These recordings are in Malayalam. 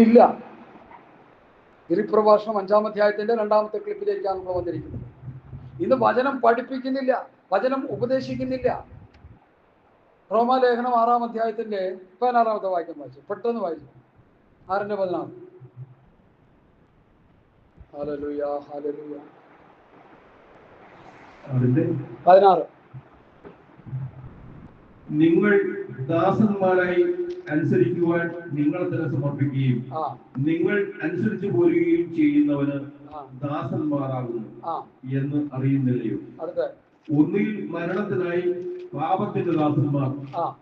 ഇല്ല. ഗിരിപ്രഭാഷണം 5-ാം അധ്യായത്തിന്റെ 2-ാമത്തെ ക്ലിപ്പിലേക്കാണ് നമ്മൾ വന്നിരിക്കുന്നത്. ഇന്ന് വചനം പഠിപ്പിക്കുന്നില്ല, വചനം ഉപദേശിക്കുന്നില്ല. റോമാലേഖനം 6-ാം അധ്യായത്തിന്റെ 16-ാമത്തെ വാക്യം വായിച്ചു, പെട്ടെന്ന് വായിച്ചു. 6:16. Hallelujah, hallelujah. 16. നിങ്ങൾ ദാസന്മാരായി അനുസരിക്കുവാൻ നിങ്ങളെ തന്നെ സമർപ്പിക്കുകയും നിങ്ങൾ അനുസരിച്ചു പോരുകയും ചെയ്യുന്നവന് ദാസന്മാരാകുന്നു എന്ന് അറിയുന്നില്ലയോ? ഒന്നിൽ മരണത്തിനായി പാപത്തിന്റെ ദാസന്മാർ,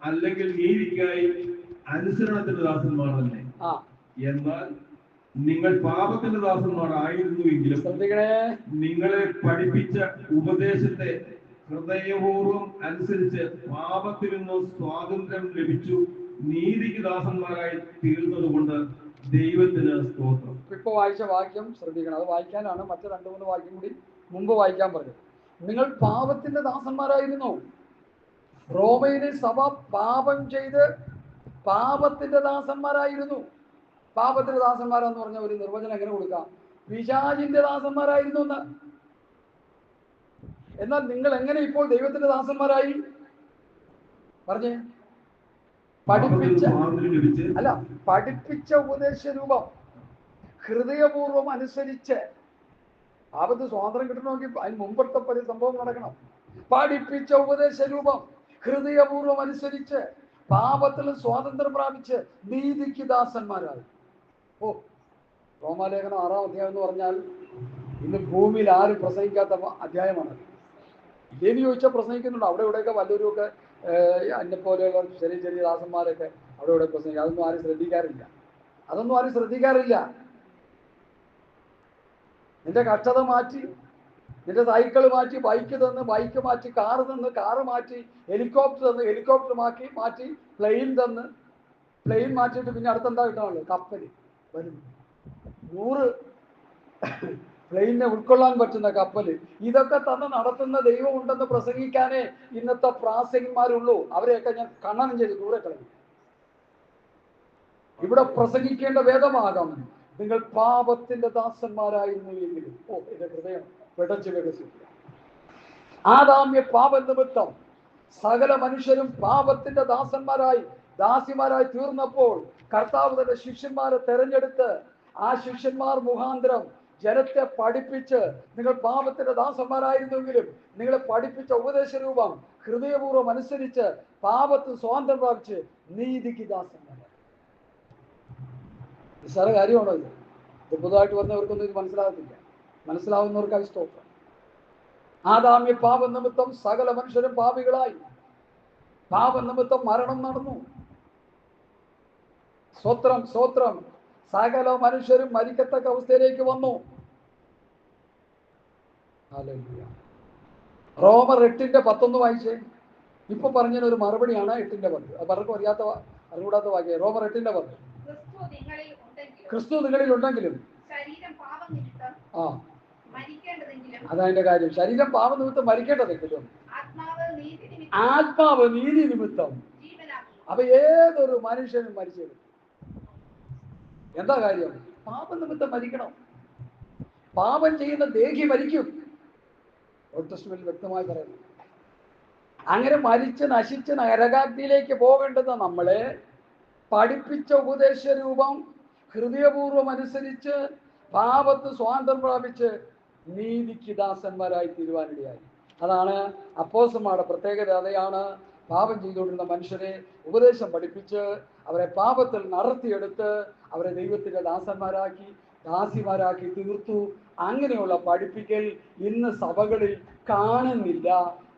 അല്ലെങ്കിൽ നീതിക്കായി അനുസരണത്തിന്റെ ദാസന്മാർ തന്നെ. എന്നാൽ നിങ്ങൾ പാപത്തിന്റെ ദാസന്മാർ ആയിരുന്നുവെങ്കിലും നിങ്ങളെ പഠിപ്പിച്ച ഉപദേശത്തെ ഹൃദയപൂർവം അനുസരിച്ച് പാപത്തിൽ നിന്ന് സ്വാതന്ത്ര്യം ലഭിച്ചു നീതിക്ക് ദാസന്മാരായി തീർന്നത് കൊണ്ട് ദൈവത്തിന് സ്തോത്രം. ഇപ്പൊ വായിച്ച വാക്യം ശ്രദ്ധിക്കണം, അത് വായിക്കാനാണ്. മറ്റു 2-3 വാക്യം കൂടി മുമ്പ് വായിക്കാൻ പറഞ്ഞത്. നിങ്ങൾ പാപത്തിന്റെ ദാസന്മാരായിരുന്നു. റോമയിലെ സഭ പാപം ചെയ്ത് പാപത്തിന്റെ ദാസന്മാരായിരുന്നു. പാപത്തിന്റെ ദാസന്മാരെന്ന് പറഞ്ഞ ഒരു നിർവചനം എങ്ങനെ കൊടുക്കാം? പിശാചിന്റെ ദാസന്മാരായിരുന്നു എന്ന്. എന്നാൽ നിങ്ങൾ എങ്ങനെ ഇപ്പോൾ ദൈവത്തിന്റെ ദാസന്മാരായി? പറഞ്ഞേ. പഠിപ്പിച്ച ഉപദേശ രൂപം ഹൃദയപൂർവം അനുസരിച്ച്. പാപത്ത് സ്വാതന്ത്ര്യം കിട്ടണമെങ്കിൽ അതിന് മുമ്പത്തെ പല സംഭവം നടക്കണം. പഠിപ്പിച്ച ഉപദേശ രൂപം ഹൃദയപൂർവം അനുസരിച്ച് പാപത്തിൽ സ്വാതന്ത്ര്യം പ്രാപിച്ച് നീതിക്ക് ദാസന്മാരായി. റോമാലേഖനം 6-ാം അധ്യായം എന്ന് പറഞ്ഞാൽ ഇന്ന് ഭൂമിയിൽ ആരും പ്രസംഗിക്കാത്ത അധ്യായമാണ്. ഇല്ലേന്ന് ചോദിച്ചാൽ പ്രസംഗിക്കുന്നുണ്ട്. അവിടെ ഇവിടെയൊക്കെ വല്ലവരുമൊക്കെ എന്നെ പോലെയുള്ള ചെറിയ ചെറിയ ദാസന്മാരൊക്കെ അവിടെ ഇവിടെ പ്രസംഗിക്കും. അതൊന്നും ആരും ശ്രദ്ധിക്കാറില്ല. നിന്റെ കഷ്ടത മാറ്റി, നിന്റെ സൈക്കിൾ മാറ്റി ബൈക്ക് തന്ന്, ബൈക്ക് മാറ്റി കാറ് തന്ന്, കാറ് മാറ്റി ഹെലികോപ്റ്റർ തന്ന്, ഹെലികോപ്റ്റർ മാറ്റി പ്ലെയിൻ തന്ന്, പ്ലെയിൻ മാറ്റിയിട്ട് പിന്നെ അടുത്തെന്താ കിട്ടാനുള്ളൂ? കപ്പൽ വരുന്നു. 100 പ്ലെയിനെ ഉൾക്കൊള്ളാൻ പറ്റുന്ന കപ്പൽ. ഇതൊക്കെ തന്നെ നടത്തുന്ന ദൈവം ഉണ്ടെന്ന് പ്രസംഗിക്കാനേ ഇന്നത്തെ പ്രാസംഗികന്മാരുള്ളൂ. അവരെയൊക്കെ ഞാൻ ഖണ്ഡനം ചെയ്ത് ദൂരെ കളയും. ഇവിടെ പ്രസംഗിക്കേണ്ട വേദമാകാം. നിങ്ങൾ പാപത്തിന്റെ ദാസന്മാരായിരുന്നു എങ്കിലും എന്റെ ഹൃദയം പിടച്ചു വികസിക്കുക. ആദാമ്യ പാപ നിമിത്തം സകല മനുഷ്യരും പാപത്തിന്റെ ദാസിമാരായി തീർന്നപ്പോൾ കർത്താവ് തന്റെ ശിഷ്യന്മാരെ തെരഞ്ഞെടുത്ത് ആ ശിഷ്യന്മാർ മുഖാന്തരം ജനത്തെ പഠിപ്പിച്ച്, നിങ്ങൾ പാപത്തിന്റെ ദാസന്മാരായിരുന്നെങ്കിലും നിങ്ങളെ പഠിപ്പിച്ച ഉപദേശ രൂപം ഹൃദയപൂർവ്വം അനുസരിച്ച് പാപത്തിന് സ്വാതന്ത്ര്യം പ്രാപിച്ച് നീതിക്ക് ദാസന്മാരായി. നിസ്സാര കാര്യമാണോ ഇത്? പുതുതായിട്ട് വന്നവർക്കൊന്നും ഇത് മനസ്സിലാകത്തില്ല. മനസ്സിലാവുന്നവർക്കായി സ്തോത്രം. ആദാമ്യ പാപ നിമിത്തം സകല മനുഷ്യരും പാപികളായി. പാപ നിമിത്തം മരണം നടന്നു. സ്വത്രം സകല മനുഷ്യരും മരിക്കത്തക്ക അവസ്ഥയിലേക്ക് വന്നു. റോമർ 8:11 വായിച്ചേ. ഇപ്പൊ പറഞ്ഞൊരു മറുപടിയാണ് 8:10. അത് പലർക്കും അറിയാത്ത വാക്യം. റോമർ 8:10. ക്രിസ്തു നിങ്ങളിൽ ഉണ്ടെങ്കിലും അതതിന്റെ കാര്യം. ശരീരം പാപം നിമിത്തം മരിക്കേണ്ടതെങ്കിലും ആത്മാവ് നീതി നിമിത്തം. അപ്പൊ ഏതൊരു മനുഷ്യനും മരിച്ചത് എന്താ കാര്യം? പാപം നിമിത്തം മരിക്കണം. പാപം ചെയ്യുന്ന ദേഹി മരിക്കും. ഓൾഡ് ടെസ്റ്റ്മെന്റിൽ വ്യക്തമായി പറയുന്നു. അങ്ങനെ മരിച്ച് നശിച്ച് നരകാഗ്നിയിലേക്ക് പോകേണ്ടുന്ന നമ്മളെ പഠിപ്പിച്ച ഉപദേശ രൂപം ഹൃദയപൂർവ്വം അനുസരിച്ച് പാപത്ത് സ്വാതന്ത്ര്യം പ്രാപിച്ച് നീതിക്ക് ദാസന്മാരായി തീരുവാനിടയായി. അതാണ് അപ്പോസ്തലന്മാരുടെ പ്രത്യേകത. അതാണ് പാപം ചെയ്തുകൊണ്ടിരുന്ന മനുഷ്യരെ ഉപദേശം പഠിപ്പിച്ച് അവരെ പാപത്തിൽ നടത്തിയെടുത്ത് അവരെ ദൈവത്തിന്റെ ദാസിമാരാക്കി തീർത്തു. അങ്ങനെയുള്ള പഠിപ്പിക്കൽ ഇന്ന് സഭകളിൽ കാണുന്നില്ല.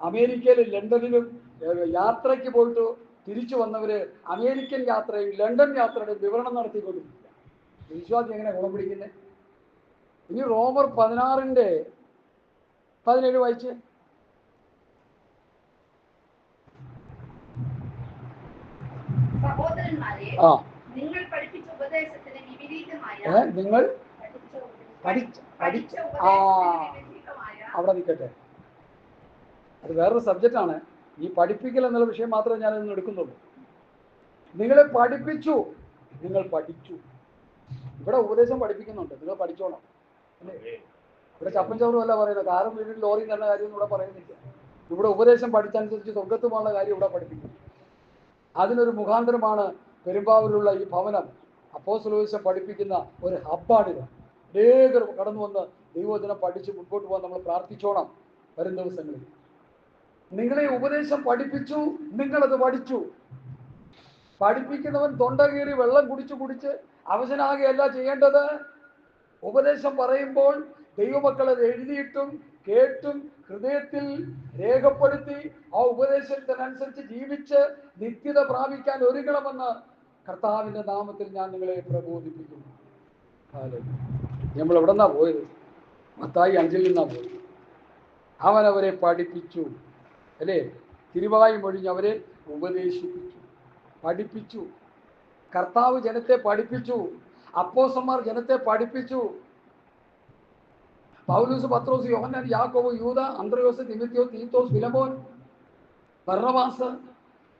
അമേരിക്കയിലും ലണ്ടനിലും യാത്രയ്ക്ക് പോയിട്ട് തിരിച്ചു വന്നവര് അമേരിക്കൻ യാത്രയും ലണ്ടൻ യാത്രയുടെ വിവരണം നടത്തിക്കൊണ്ടിരിക്കുക. വിശ്വാസി എങ്ങനെ ഗുണം പിടിക്കുന്നത്? ഇനി റോമർ 16:17 വായിച്ച്. നിങ്ങൾ അവിടെ നിൽക്കട്ടെ. അത് വേറൊരു സബ്ജക്റ്റാണ്. ഈ പഠിപ്പിക്കൽ എന്നുള്ള വിഷയം മാത്രമേ ഞാൻ ഇന്ന് എടുക്കുന്നുള്ളൂ. നിങ്ങളെ പഠിപ്പിച്ചു, നിങ്ങൾ പഠിച്ചു. ഇവിടെ ഉപദേശം പഠിപ്പിക്കുന്നുണ്ട്, നിങ്ങൾ പഠിച്ചോണം അല്ലേ? ഇവിടെ ചപ്പൻ ചവറും അല്ല പറയുന്നത്, കാറും വീട്ടിൽ ലോറിയും തന്നെ കാര്യം ഇവിടെ പറയുന്നില്ല. ഇവിടെ ഉപദേശം പഠിച്ചനുസരിച്ച് സ്വർഗത്ത് പോകുന്ന കാര്യം ഇവിടെ പഠിപ്പിക്കുന്നു. അതിനൊരു മുഖാന്തരമാണ് പെരുമ്പാവൂരിലുള്ള ഈ ഭവനം. അപ്പോസ്തലോസം പഠിപ്പിക്കുന്ന ഒരു ഹബ്ബാണിത്. അനേകർ കടന്നു വന്ന് ദൈവവചനം പഠിച്ച് മുൻപോട്ട് പോകാൻ നമ്മൾ പ്രാർത്ഥിച്ചോണം. വരും ദിവസങ്ങളിൽ നിങ്ങളെ ഉപദേശം പഠിപ്പിച്ചു, നിങ്ങളത് പഠിച്ചു. പഠിപ്പിക്കുന്നവൻ തൊണ്ട കീറി വെള്ളം കുടിച്ച് അവശനാകുകയല്ല ചെയ്യേണ്ടത്. ഉപദേശം പറയുമ്പോൾ ദൈവമക്കൾ അത് എഴുതിയിട്ടും കേട്ടും ഹൃദയത്തിൽ രേഖപ്പെടുത്തി ആ ഉപദേശത്തിനനുസരിച്ച് ജീവിച്ച് നിത്യത പ്രാപിക്കാൻ ഒരുങ്ങണമെന്ന് കർത്താവിന്റെ നാമത്തിൽ ഞാൻ നിങ്ങളെ പ്രബോധിപ്പിക്കുന്നു. നമ്മൾ എവിടെ നിന്നാ പോയത്? മത്തായി 5 നിന്നാ പോയത്. അവനവരെ പഠിപ്പിച്ചു അല്ലേ? തിരുവായി മൊഴിഞ്ഞ് അവരെ ഉപദേശിപ്പിച്ചു, പഠിപ്പിച്ചു. കർത്താവ് ജനത്തെ പഠിപ്പിച്ചു, അപ്പോസ്തലന്മാർ ജനത്തെ പഠിപ്പിച്ചു. പൗലോസ്, പത്രോസ്, യോഹന്നാൻ, യാക്കോബ്, യൂദ, അന്ത്രയോസ്, തിമോഥെയോസ്, തീത്തോസ്, ഫിലമോൻ, ബർന്നബാസ്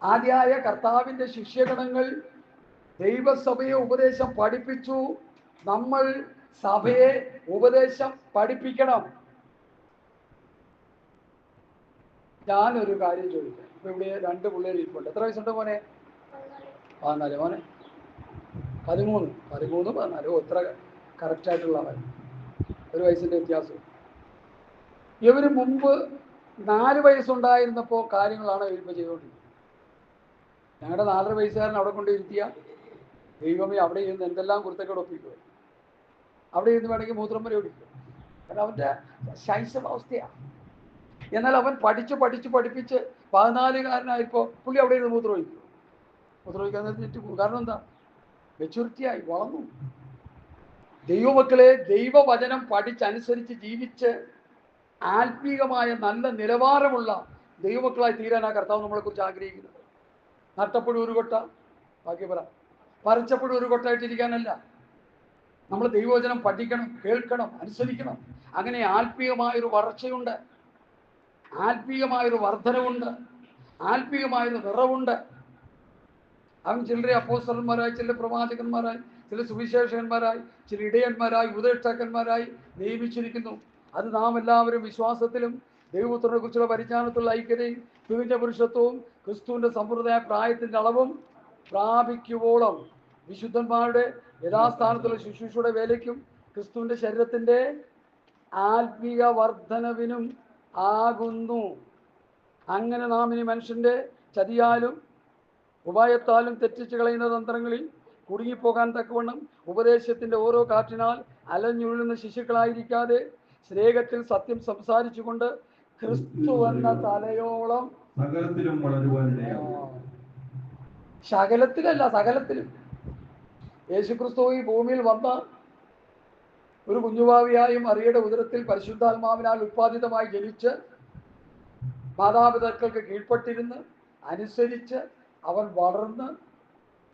ആദ്യായ കർത്താവിന്റെ ശിഷ്യഗണങ്ങൾ ദൈവസഭയെ ഉപദേശം പഠിപ്പിച്ചു. നമ്മൾ സഭയെ ഉപദേശം പഠിപ്പിക്കണം. ഞാനൊരു കാര്യം ചോദിക്കാം. ഇപ്പൊ ഇവിടെ 2 പിള്ളേർ ഇരിപ്പുണ്ട്. എത്ര വയസ്സുണ്ട് മോനെ? 14. മോനെ 13, 14. എത്ര കറക്റ്റായിട്ടുള്ള ഒരു വയസ്സിന്റെ വ്യത്യാസം. ഇവര് മുമ്പ് 4 വയസ്സുണ്ടായിരുന്നപ്പോൾ കാര്യങ്ങളാണ് ഇവരിപ്പോൾ ചെയ്തുകൊണ്ടിരിക്കുന്നത്. ഞങ്ങളുടെ 4.5 വയസ്സുകാരൻ അവിടെ കൊണ്ട് ഇരുത്തിയ ദൈവമേ, അവിടെ ഇരുന്ന് എന്തെല്ലാം കുരുത്തക്കേട് ഒപ്പിക്കുക. അവിടെ ഇരുന്ന് വേണമെങ്കിൽ മൂത്രം വരെ ഓടിക്കുക. കാരണം അവൻ്റെ ശൈശവാവസ്ഥയാണ്. എന്നാൽ അവൻ പഠിപ്പിച്ച് 14കാരനായപ്പോൾ പുള്ളി അവിടെ ഇരുന്ന് മൂത്രം ഒഴിക്കാൻ തെറ്റു. കാരണം എന്താ? മെച്യൂരിറ്റിയായി വളർന്നു. ദൈവമക്കളെ, ദൈവവചനം പഠിച്ചനുസരിച്ച് ജീവിച്ച് ആത്മീകമായ നല്ല നിലവാരമുള്ള ദൈവമക്കളായി തീരാനാ കർത്താവ് നമ്മളെക്കുറിച്ച് ആഗ്രഹിക്കുന്നത്. നട്ടപ്പോഴും ഒരു കൊട്ട, ബാക്കി പറ, പറിച്ചപ്പോഴും ഒരു കൊട്ടായിട്ടിരിക്കാനല്ല. നമ്മൾ ദൈവവചനം പഠിക്കണം, കേൾക്കണം, അനുസരിക്കണം. അങ്ങനെ ആത്മീയമായൊരു വളർച്ചയുണ്ട്, ആത്മീയമായൊരു വർധനവുണ്ട്, ആത്മീയമായൊരു നിറവുണ്ട്. അവൻ ചിലരെ അപ്പോസ്തലന്മാരായി, ചില പ്രവാചകന്മാരായി, ചില സുവിശേഷകന്മാരായി, ചില ഇടയന്മാരായി, ഉപദേഷ്ടാക്കന്മാരായി നിയമിച്ചിരിക്കുന്നു. അത് നാം എല്ലാവരും വിശ്വാസത്തിലും ദൈവപുത്രനെ കുറിച്ചുള്ള പരിജ്ഞാനത്തിലുള്ള ഐക്യതയും തികഞ്ഞ പുരുഷത്വവും ക്രിസ്തുവിന്റെ സമ്പ്രദായ പ്രായത്തിന്റെ അളവും പ്രാപിക്കുവോളം വിശുദ്ധന്മാരുടെ യഥാസ്ഥാനത്തുള്ള ശുശ്രൂഷയുടെ വേലയ്ക്കും ക്രിസ്തുവിന്റെ ശരീരത്തിന്റെ ആത്മീയ വർധനവിനും ആകുന്നു. അങ്ങനെ നാം ഇനി മനുഷ്യന്റെ ചതിയാലും ഉപായത്താലും തെറ്റിച്ച് കളയുന്ന തന്ത്രങ്ങളിൽ കുടുങ്ങിപ്പോകാൻ തക്കവണ്ണം ഉപദേശത്തിന്റെ ഓരോ കാറ്റിനാൽ അലഞ്ഞുരുളുന്ന ശിശുക്കളായിരിക്കാതെ സ്നേഹത്തിൽ സത്യം സംസാരിച്ചുകൊണ്ട് ക്രിസ്തു എന്ന തലയോളം സകലത്തിലും വളരുവാനിടയാകും. ശകലത്തിലല്ല, സകലത്തിലും. യേശുക്രിസ്തു ഈ ഭൂമിയിൽ വന്ന ഒരു കുഞ്ഞുഭാവിയായും മറിയയുടെ ഉദരത്തിൽ പരിശുദ്ധാത്മാവിനാൽ ഉത്പാദിതമായി ജനിച്ച് മാതാപിതാക്കൾക്ക് കീഴ്പ്പെട്ടിരുന്ന് അനുസരിച്ച് അവൻ വളർന്ന്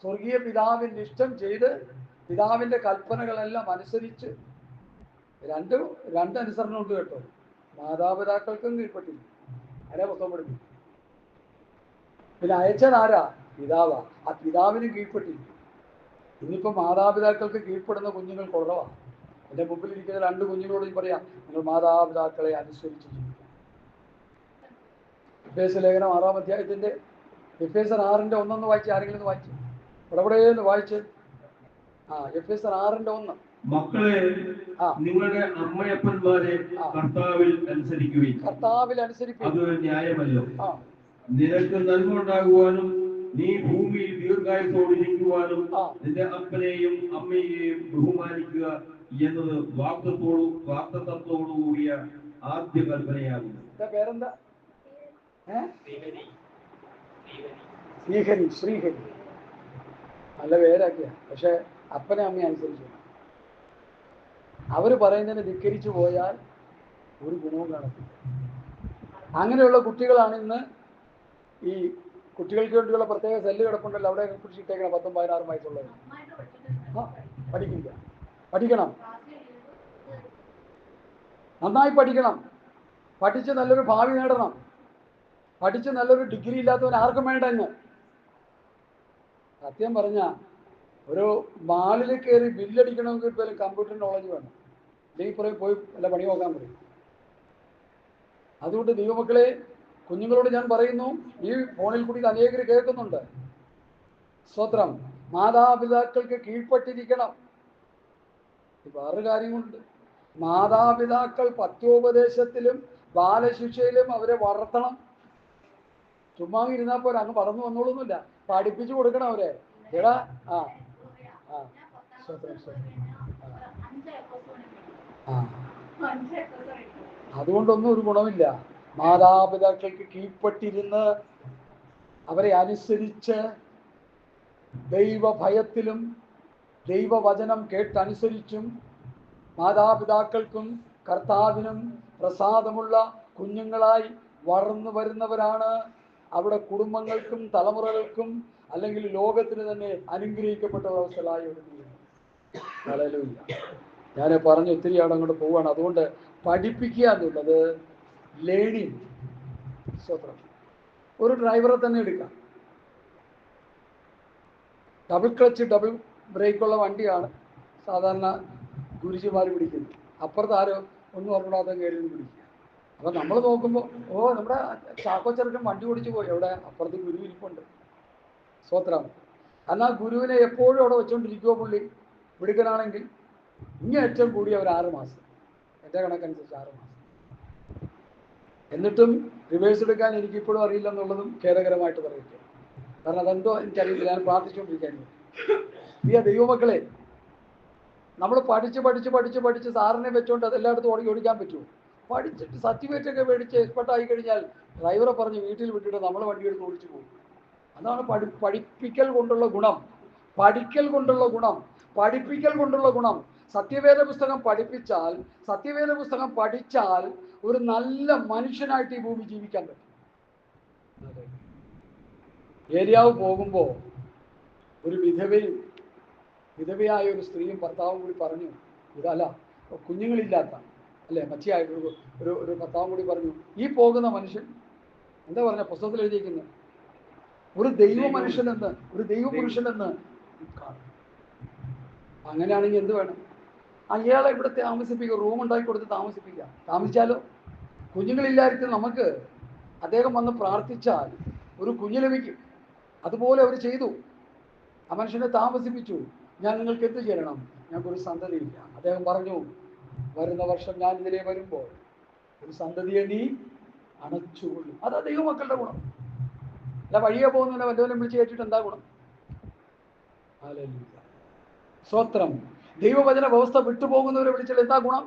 സ്വർഗീയ പിതാവിൻ്റെ ഇഷ്ടം ചെയ്ത് പിതാവിൻ്റെ കൽപ്പനകളെല്ലാം അനുസരിച്ച് രണ്ട് അനുസരണമുണ്ട് കേട്ടോ. മാതാപിതാക്കൾക്കും കീഴ്പ്പെട്ടില്ല. ആരാ പുസ്തകം പഠിപ്പിക്കും? പിന്നെ അയച്ചതാരാ? പിതാവാ. ആ പിതാവിന് കീഴ്പ്പെട്ടില്ല. ഇന്നിപ്പോൾ മാതാപിതാക്കൾക്ക് കീഴ്പ്പെടുന്ന കുഞ്ഞുങ്ങൾ കുറവാണ്. എൻ്റെ മുമ്പിലിരിക്കുന്ന 2 കുഞ്ഞുങ്ങളോട് പറയാം, നിങ്ങൾ മാതാപിതാക്കളെ അനുസരിച്ച് ജീവിക്കും. എഫേസ്യ ലേഖനം 6-ാം അധ്യായത്തിൻ്റെ എഫേസ്യർ 6-ന്റെ 1 വായിച്ച്, ആരെങ്കിലും ഒന്ന് വായിച്ച് ഇടപെടേന്ന് വായിച്ച്. എഫേസ്യർ 6-ന്റെ 1. മക്കളെ, നിങ്ങളുടെ അമ്മയപ്പന്മാരെ കർത്താവിൽ അനുസരിക്കുവിൻ. അത് ന്യായമല്ലോ. നിനക്ക് നന്മ ഉണ്ടാകുവാനും നീ ഭൂമിയിൽ ദീർഘായുസോടിരിക്കുവാനും നിന്റെ അപ്പനെയും അമ്മയെയും ബഹുമാനിക്കുക എന്നത് വാഗ്ദത്തത്തോടുകൂടിയ ആദ്യ കൽപ്പനയാകുന്നു. പേരെന്താ? ശ്രീഹരി. നല്ല പേരാക്കിയ. പക്ഷെ അപ്പനെ അമ്മയെ അനുസരിച്ചു. അവർ പറയുന്നതിനെ ധിക്കരിച്ചു പോയാൽ ഒരു ഗുണവും കാണത്തില്ല. അങ്ങനെയുള്ള കുട്ടികളാണ് ഇന്ന് ഈ കുട്ടികൾക്ക് വേണ്ടിയുള്ള പ്രത്യേക സെല്ല് കിടപ്പുണ്ടല്ലോ, അവിടെ കുറിച്ചിട്ടേക്കണം 10-16 വയസ്സുള്ളത്. പഠിക്കണം, നന്നായി പഠിക്കണം. പഠിച്ച് നല്ലൊരു ഭാവി നേടണം. പഠിച്ച് നല്ലൊരു ഡിഗ്രി ഇല്ലാത്തവൻ ആർക്കും വേണ്ട. എന്ന് സത്യം പറഞ്ഞ ഒരു മാളിൽ കയറി ബില്ലടിക്കണമെങ്കിൽ പോലും കമ്പ്യൂട്ടർ നോളജ് വേണം, അല്ലെങ്കിൽ പറയും പോയി വല്ല പണി നോക്കാൻ പറയും. അതുകൊണ്ട് ദൈവമക്കളെ, കുഞ്ഞുങ്ങളോട് ഞാൻ പറയുന്നു, ഈ ഫോണിൽ കൂടി അനേകർ കേൾക്കുന്നുണ്ട്. സ്തോത്രം. മാതാപിതാക്കൾക്ക് കീഴ്പ്പെട്ടിരിക്കണം. വേറൊരു കാര്യമുണ്ട്, മാതാപിതാക്കൾ പത്യോപദേശത്തിലും ബാലശിക്ഷയിലും അവരെ വളർത്തണം. ചുമ്മാ ഇരുന്നാൽ പോലെ അങ്ങ് പറന്നു വന്നോളൊന്നുമില്ല, പഠിപ്പിച്ചു കൊടുക്കണം അവരെ. എടാ ആ ആ സ്തോത്രം ആ അതുകൊണ്ടൊന്നും ഒരു ഗുണമില്ല. മാതാപിതാക്കൾക്ക് കീഴ്പ്പെട്ടിരുന്ന് അവരെ അനുസരിച്ച് ദൈവഭയത്തിലും ദൈവവചനം കേട്ടനുസരിച്ചും മാതാപിതാക്കൾക്കും കർത്താവിനും പ്രസാദമുള്ള കുഞ്ഞുങ്ങളായി വളർന്നു വരുന്നവരാണ് അവിടെ കുടുംബങ്ങൾക്കും തലമുറകൾക്കും അല്ലെങ്കിൽ ലോകത്തിന് തന്നെ അനുഗ്രഹിക്കപ്പെട്ട അവസ്ഥകളായി ഒരുങ്ങുന്നത്. ഹല്ലേലൂയ. ഞാൻ പറഞ്ഞ് ഒത്തിരി അവിടെ അങ്ങോട്ട് പോവുകയാണ്. അതുകൊണ്ട് പഠിപ്പിക്കുക എന്നുള്ളത് ലേണിംഗ്. സ്വത്രം. ഒരു ഡ്രൈവറെ തന്നെ എടുക്കാം. ഡബിൾ ക്ലച്ച് ഡബിൾ ബ്രേക്കുള്ള വണ്ടിയാണ് സാധാരണ ഗുരുജിമാർ പിടിക്കുന്നത്. അപ്പുറത്ത് ആരോ ഒന്നും അറിഞ്ഞാത്ത കയറി പിടിക്കുക. അപ്പം നമ്മൾ നോക്കുമ്പോൾ നമ്മുടെ ചാക്കോച്ചെറുക്കൻ വണ്ടി ഓടിച്ചു പോയി, എവിടെ? അപ്പുറത്ത് ഗുരു ഇരിപ്പുണ്ട്. സ്വത്രം. എന്നാൽ ഗുരുവിനെ എപ്പോഴും അവിടെ വെച്ചുകൊണ്ടിരിക്കുമോ പുള്ളി മിടുക്കനാണെങ്കിൽ? ഇങ്ങനെ ഏറ്റവും കൂടിയ ഒരു 6 മാസം, എൻ്റെ കണക്കനുസരിച്ച് 6 മാസം. എന്നിട്ടും റിവേഴ്സ് എടുക്കാൻ എനിക്കിപ്പോഴും അറിയില്ല എന്നുള്ളതും ഖേദകരമായിട്ട് പറയട്ടെ. കാരണം അതെന്തോ എനിക്കറിയില്ല, ഞാൻ പ്രാർത്ഥിച്ചുകൊണ്ടിരിക്കാൻ. ഈ ദൈവമക്കളെ, നമ്മൾ പഠിച്ച് സാറിനെ വെച്ചുകൊണ്ട് അതെല്ലായിടത്തും ഓടിക്കാൻ പറ്റുമോ? പഠിച്ചിട്ട് സർട്ടിഫിക്കറ്റ് ഒക്കെ മേടിച്ച് എക്സ്പെർട്ടായി കഴിഞ്ഞാൽ ഡ്രൈവറെ പറഞ്ഞ് വീട്ടിൽ വിട്ടിട്ട് നമ്മൾ വണ്ടി എടുത്ത് ഓടിച്ചു പോകും. അതാണ് പഠിപ്പിക്കൽ കൊണ്ടുള്ള ഗുണം. പഠിക്കൽ കൊണ്ടുള്ള ഗുണം, പഠിപ്പിക്കൽ കൊണ്ടുള്ള ഗുണം. സത്യവേദ പുസ്തകം പഠിപ്പിച്ചാൽ, സത്യവേദ പുസ്തകം പഠിച്ചാൽ ഒരു നല്ല മനുഷ്യനായിട്ട് ഈ ഭൂമി ജീവിക്കാൻ പറ്റും. ഏരിയാവ് പോകുമ്പോൾ ഒരു വിധവയായ ഒരു സ്ത്രീയും ഭർത്താവും കൂടി പറഞ്ഞു, ഇതല്ല കുഞ്ഞുങ്ങളില്ലാത്ത അല്ലേ മച്ചിയായ ഒരു ഭർത്താവും കൂടി പറഞ്ഞു, ഈ പോകുന്ന മനുഷ്യൻ എന്താ പറഞ്ഞ പുസ്തകത്തിൽ എഴുതിയിരിക്കുന്നത്, ഒരു ദൈവ മനുഷ്യനെന്ന്, ഒരു ദൈവപുരുഷനെന്ന് കാണും. അങ്ങനെയാണെങ്കിൽ എന്ത് വേണം? അയാളെ ഇവിടെ താമസിപ്പിക്കുക, റൂം ഉണ്ടാക്കി കൊടുത്ത് താമസിപ്പിക്കുക. താമസിച്ചാലോ? കുഞ്ഞുങ്ങളില്ലായിരിക്കും നമുക്ക് അദ്ദേഹം വന്ന് പ്രാർത്ഥിച്ചാൽ ഒരു കുഞ്ഞ് ലഭിക്കും. അതുപോലെ അവർ ചെയ്തു. ആ മനുഷ്യനെ താമസിപ്പിച്ചു. ഞാൻ നിങ്ങൾക്ക് എന്ത് ചെയ്യണം? ഞങ്ങൾക്കൊരു സന്തതിയില്ല. അദ്ദേഹം പറഞ്ഞു, വരുന്ന വർഷം ഞാൻ ഇതിലേ വരുമ്പോൾ ഒരു സന്തതിയെ നീ അണച്ചുകൊള്ളും. അതാ ദൈവമക്കളുടെ ഗുണം. അല്ല വഴിയെ പോകുന്നതിനെ വല്ലവനും വിളിച്ച് കേട്ടിട്ട് എന്താ ഗുണം? ഹല്ലേലൂയ. സ്വത്രം. ദൈവവചന വ്യവസ്ഥ വിട്ടുപോകുന്നവരെ വിളിച്ചാൽ എന്താ ഗുണം?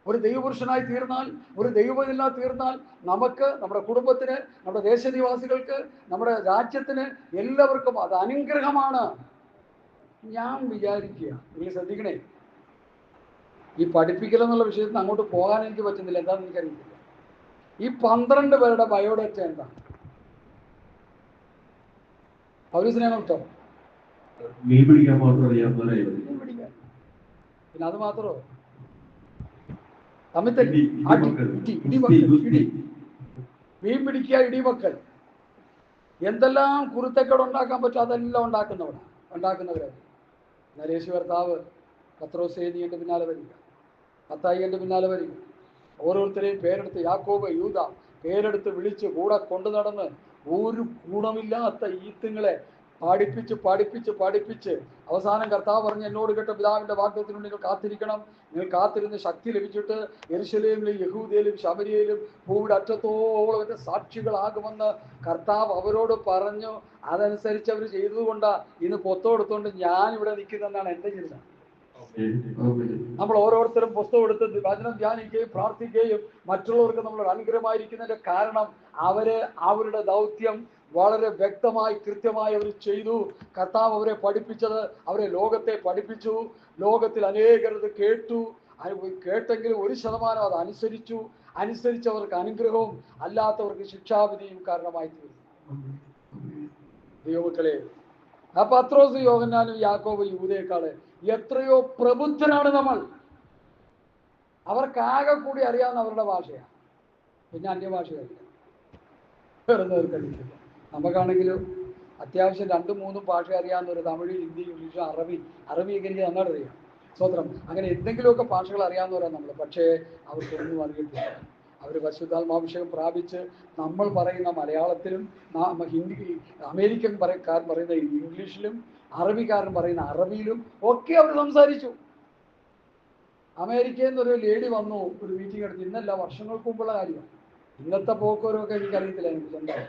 ഒരു ദൈവപുരുഷനായി തീർന്നാൽ, ഒരു ദൈവവചനായി തീർന്നാൽ നമുക്ക്, നമ്മുടെ കുടുംബത്തിന്, നമ്മുടെ ദേശനിവാസികൾക്ക്, നമ്മുടെ രാജ്യത്തിന് എല്ലാവർക്കും അത് അനുഗ്രഹമാണ്. ഞാൻ വിചാരിക്കുക, നിങ്ങൾ ശ്രദ്ധിക്കണേ, ഈ പഠിപ്പിക്കൽ എന്നുള്ള വിഷയത്തിന് അങ്ങോട്ട് പോകാൻ എനിക്ക് പറ്റുന്നില്ല. എന്താണെന്ന് എനിക്കറിയില്ല. ഈ 12 പേരുടെ ബയോഡേറ്റ എന്താ? പൗലോസിനെ വിട്ടോ? മീൻ പിടിക്കാൻ മാത്രം അറിയാം. പിന്നെ അത് മാത്രമോ? മീൻ പിടിക്കുക, ഇടിമക്കൾ, എന്തെല്ലാം കുരുത്തക്കേട് ഉണ്ടാക്കാൻ പറ്റും അതെല്ലാം ഉണ്ടാക്കുന്നവരാണ്. നരേശ് ഭർത്താവ് പത്രോസേനി എൻ്റെ പിന്നാലെ വരിക, മത്തായി എൻ്റെ പിന്നാലെ വരിക. ഓരോരുത്തരെയും പേരെടുത്ത്, യാക്കോബ്, യൂദ പേരെടുത്ത് വിളിച്ച് കൂടെ കൊണ്ടു നടന്ന് ഒരു ഗുണമില്ലാത്ത ഈത്തുങ്ങളെ പഠിപ്പിച്ച് അവസാനം കർത്താവ് പറഞ്ഞ്, എന്നോട് കേട്ട പിതാവിൻ്റെ വാഗ്ദത്തത്തിനുണ്ട് നിങ്ങൾ കാത്തിരിക്കണം. നിങ്ങൾ കാത്തിരുന്ന് ശക്തി ലഭിച്ചിട്ട് യെരുശലേമിലും യഹൂദയിലും ശമരിയയിലും ഭൂമിയുടെ അറ്റത്തോളം എൻ്റെ സാക്ഷികളാകുമെന്ന് കർത്താവ് അവരോട് പറഞ്ഞു. അതനുസരിച്ച് അവർ ചെയ്തതുകൊണ്ടാണ് ഇന്ന് പൊത്തോടുത്തോണ്ട് ഞാനിവിടെ നിൽക്കുന്നതെന്നാണ് എൻ്റെ ചിന്ത. നമ്മൾ ഓരോരുത്തരും പുസ്തകം എടുത്ത് വചനം ധ്യാനിക്കുകയും പ്രാർത്ഥിക്കുകയും മറ്റുള്ളവർക്ക് നമ്മളൊരു അനുഗ്രഹമായിരിക്കുന്നതിന്റെ കാരണം അവരുടെ ദൗത്യം വളരെ വ്യക്തമായി കൃത്യമായി അവർ ചെയ്തു. കർത്താവ് അവരെ പഠിപ്പിച്ചത്, അവരെ ലോകത്തെ പഠിപ്പിച്ചു. ലോകത്തിൽ അനേകരത് കേട്ടു. കേട്ടെങ്കിൽ 1% അത് അനുസരിച്ചവർക്ക് അനുഗ്രഹവും അല്ലാത്തവർക്ക് ശിക്ഷാവിധിയും കാരണമായി തീർന്നു. ദൈവമക്കളെ, പത്രോസ്, യോഹന്നാനും യാക്കോബ്, യൂദയേക്കാള് എത്രയോ പ്രബുദ്ധരാണ് നമ്മൾ. അവർക്കാകെ കൂടി അറിയാവുന്ന അവരുടെ ഭാഷയാണ്, പിന്നെ അന്യഭാഷയല്ല. വേറെ നേർക്കടിക്കില്ല. നമുക്കാണെങ്കിലും അത്യാവശ്യം 2-3 ഭാഷ അറിയാവുന്ന ഒരു തമിഴ്, ഹിന്ദി, ഇംഗ്ലീഷ്, അറബിയൊക്കെ എനിക്ക് നന്നായിട്ട് അറിയാം. സ്വത്രം അങ്ങനെ എന്തെങ്കിലുമൊക്കെ ഭാഷകൾ അറിയാവുന്നവരാണ് നമ്മൾ. പക്ഷേ അവർക്കൊന്നും അറിയത്തില്ല. അവർ പരിശുദ്ധാത്മാഭിഷേകം പ്രാപിച്ച് നമ്മൾ പറയുന്ന മലയാളത്തിലും ഹിന്ദി, അമേരിക്കൻ കാരൻ പറയുന്ന ഇംഗ്ലീഷിലും അറബിക്കാരൻ പറയുന്ന അറബിയിലും ഒക്കെ അവർ സംസാരിച്ചു. അമേരിക്കയിൽ നിന്നൊരു ലേഡി വന്നു ഒരു മീറ്റിംഗ് എടുത്ത്. ഇന്നല്ല, വർഷങ്ങൾക്ക് മുമ്പുള്ള കാര്യമാണ്. ഇന്നത്തെ പോക്കോരൊക്കെ എനിക്കറിയത്തില്ല, എനിക്ക് സ്വന്തം.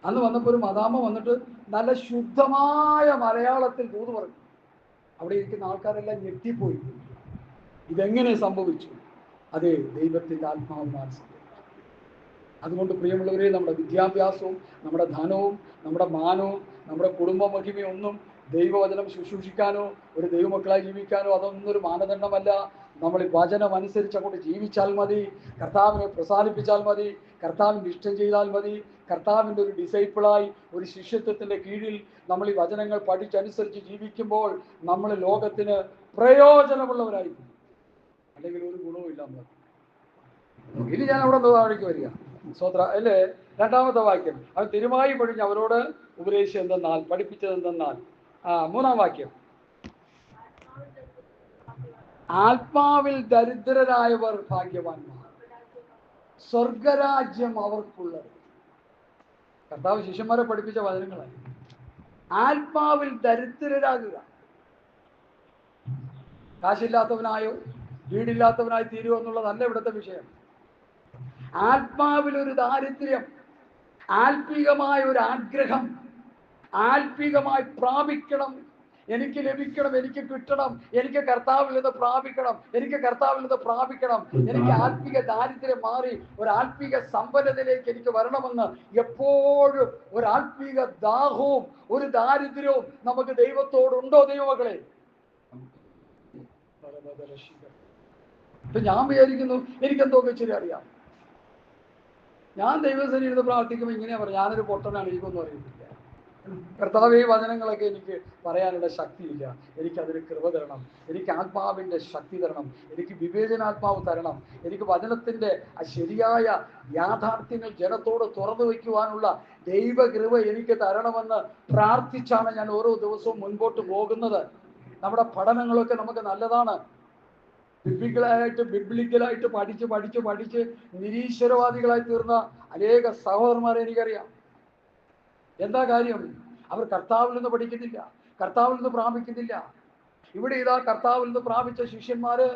അന്ന് വന്നപ്പോൾ ഒരു മദാമ വന്നിട്ട് നല്ല ശുദ്ധമായ മലയാളത്തിൽ ദൂത് പറഞ്ഞു. അവിടെ ഇരിക്കുന്ന ആൾക്കാരെല്ലാം ഞെട്ടിപ്പോയി. ഇതെങ്ങനെ സംഭവിച്ചു? അതെ, ദൈവത്തിൻ്റെ ആത്മാവിനാൽ സംഭവിച്ചു. അതുകൊണ്ട് പ്രിയമുള്ളവരെ, നമ്മുടെ വിദ്യാഭ്യാസവും നമ്മുടെ ധനവും നമ്മുടെ മാനവും നമ്മുടെ കുടുംബ മഹിമയും ഒന്നും ദൈവവചനം ശുശ്രൂഷിക്കാനോ ഒരു ദൈവമക്കളായി ജീവിക്കാനോ അതൊന്നും ഒരു മാനദണ്ഡമല്ല. നമ്മൾ ഈ വചനം അനുസരിച്ച് അങ്ങോട്ട് ജീവിച്ചാൽ മതി, കർത്താവിനെ പ്രസാദിപ്പിച്ചാൽ മതി, കർത്താവിൻ്റെ ഇഷ്ടം ചെയ്താൽ മതി. കർത്താവിൻ്റെ ഒരു ഡിസൈപ്പിളായി ഒരു ശിഷ്യത്വത്തിൻ്റെ കീഴിൽ നമ്മൾ ഈ വചനങ്ങൾ പഠിച്ചനുസരിച്ച് ജീവിക്കുമ്പോൾ നമ്മൾ ലോകത്തിന് പ്രയോജനമുള്ളവരായിരിക്കും. അല്ലെങ്കിൽ ഒരു ഗുണവും ഇല്ല നമ്മൾ. ഇനി ഞാൻ അവിടെ താഴേക്ക് വരിക. സ്വത്ര അല്ലേ, 2ാമത്തെ വാക്യം. അവൻ തിരുമായി പൊഴിഞ്ഞ് അവരോട് ഉപദേശിച്ചത് എന്തെന്നാൽ, പഠിപ്പിച്ചത് എന്തെന്നാൽ. 3-ാം വാക്യം. ആത്മാവിൽ ദരിദ്രരായവർ ഭാഗ്യവാന്മാർ, സ്വർഗരാജ്യം അവർക്കുള്ളത്. കർത്താവ് ശിഷ്യന്മാരെ പഠിപ്പിച്ച വചനങ്ങളായി. ആത്മാവിൽ ദരിദ്രരാകുക. കാശില്ലാത്തവനായോ വീടില്ലാത്തവനായി തീരുക എന്നുള്ളതല്ല ഇവിടുത്തെ വിഷയം. ആത്മാവിലൊരു ദാരിദ്ര്യം, ആത്മീകമായ ഒരു ആഗ്രഹം, ആത്മീകമായി പ്രാപിക്കണം, എനിക്ക് ലഭിക്കണം, എനിക്ക് കിട്ടണം, എനിക്ക് കർത്താവിൽ നിന്ന് പ്രാപിക്കണം, എനിക്ക് കർത്താവിൽ നിന്ന് പ്രാപിക്കണം, എനിക്ക് ആത്മീക ദാരിദ്ര്യം മാറി ഒരു ആത്മീക സമ്പന്നതയിലേക്ക് എനിക്ക് വരണമെന്ന് എപ്പോഴും ഒരു ആത്മീക ദാഹവും ഒരു ദാരിദ്ര്യവും നമുക്ക് ദൈവത്തോടുണ്ടോ ദൈവമക്കളെ? ഇപ്പൊ ഞാൻ വിചാരിക്കുന്നു എനിക്കെന്തൊക്കെ ഇച്ചിരി അറിയാം. ഞാൻ ദൈവസേന ഇരുന്ന് പ്രാർത്ഥിക്കുമ്പോൾ ഇങ്ങനെയാ പറയാം, ഞാനൊരു പൊട്ടനാണ്, എനിക്കൊന്നും അറിയത്തില്ല. കർത്താവേ, ഈ വചനങ്ങളൊക്കെ എനിക്ക് പറയാനുള്ള ശക്തിയില്ല, എനിക്കതിന് കൃപ തരണം, എനിക്ക് ആത്മാവിൻ്റെ ശക്തി തരണം, എനിക്ക് വിവേചനാത്മാവ് തരണം, എനിക്ക് വചനത്തിൻ്റെ ആ ശരിയായ യാഥാർത്ഥ്യങ്ങൾ ജനത്തോട് തുറന്നു വയ്ക്കുവാനുള്ള ദൈവകൃപ എനിക്ക് തരണമെന്ന് പ്രാർത്ഥിച്ചാണ് ഞാൻ ഓരോ ദിവസവും മുൻപോട്ട് പോകുന്നത്. നമ്മുടെ പഠനങ്ങളൊക്കെ നമുക്ക് നല്ലതാണ്. ബിബ്ലിക്കലായിട്ട് പഠിച്ച് നിരീശ്വരവാദികളായി തീർന്ന അനേക സഹോദരന്മാരെ എനിക്കറിയാം. എന്താ കാര്യം? അവർ കർത്താവിൽ നിന്ന് പഠിക്കുന്നില്ല, കർത്താവിൽ നിന്ന് പ്രാപിക്കുന്നില്ല. ഇവിടെ ഇതാ കർത്താവിൽ നിന്ന് പ്രാപിച്ച ശിഷ്യന്മാര്,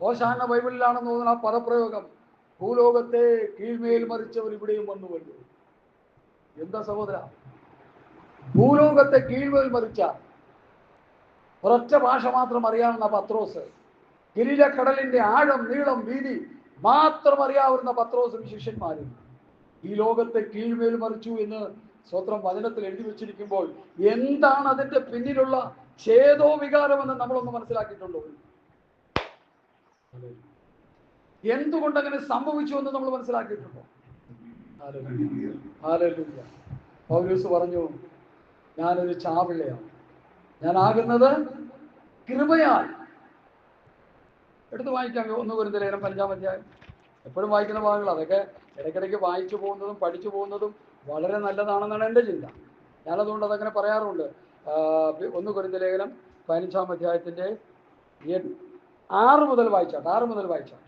ഹോശാന ബൈബിളിലാണെന്ന് തോന്നുന്ന ആ പദപ്രയോഗം, ഭൂലോകത്തെ കീഴ്മേൽ മറിച്ചവർ ഇവിടെയും വന്നുവല്ലോ. എന്താ സഹോദര, ഭൂലോകത്തെ കീഴ്മേൽ മറിച്ച ഒരൊറ്റ ഭാഷ മാത്രം അറിയാവുന്ന പത്രോസ്, ഗലീലക്കടലിന്റെ ആഴം നീളം വീതി മാത്രം അറിയാവുന്ന പത്രോസും ശിഷ്യന്മാരും ഈ ലോകത്തെ കീഴ്മേൽ മറിച്ചു എന്ന് സ്വത്രം വചനത്തിൽ എഴുതി വെച്ചിരിക്കുമ്പോൾ എന്താണ് അതിന്റെ പിന്നിലുള്ള ഛേദോ വികാരമെന്ന് നമ്മളൊന്ന് മനസ്സിലാക്കിയിട്ടുണ്ടോ? എന്തുകൊണ്ടങ്ങനെ സംഭവിച്ചു എന്ന് നമ്മൾ മനസ്സിലാക്കിയിട്ടുണ്ടോ? ഹല്ലേലൂയ. പൗലോസ് പറഞ്ഞു, ഞാനൊരു ചാവിള്ളയാണ്, ഞാനാകുന്നത് കൃപയാൽ. എടുത്ത് വായിക്കാം 1 കൊരിന്ത്യർ 5-ാം അധ്യായം. എപ്പോഴും വായിക്കുന്ന ഭാഗങ്ങൾ, അതൊക്കെ ഇടയ്ക്കിടയ്ക്ക് വായിച്ചു പോകുന്നതും പഠിച്ചു പോകുന്നതും വളരെ നല്ലതാണെന്നാണ് എൻ്റെ ചിന്ത. ഞാനതുകൊണ്ട് അതങ്ങനെ പറയാറുണ്ട്. 1 കൊരിന്ത്യർ 15-ാം അധ്യായത്തിൻ്റെ 6 മുതൽ വായിച്ചാട്ടെ. 6 മുതൽ വായിച്ചാട്ടെ.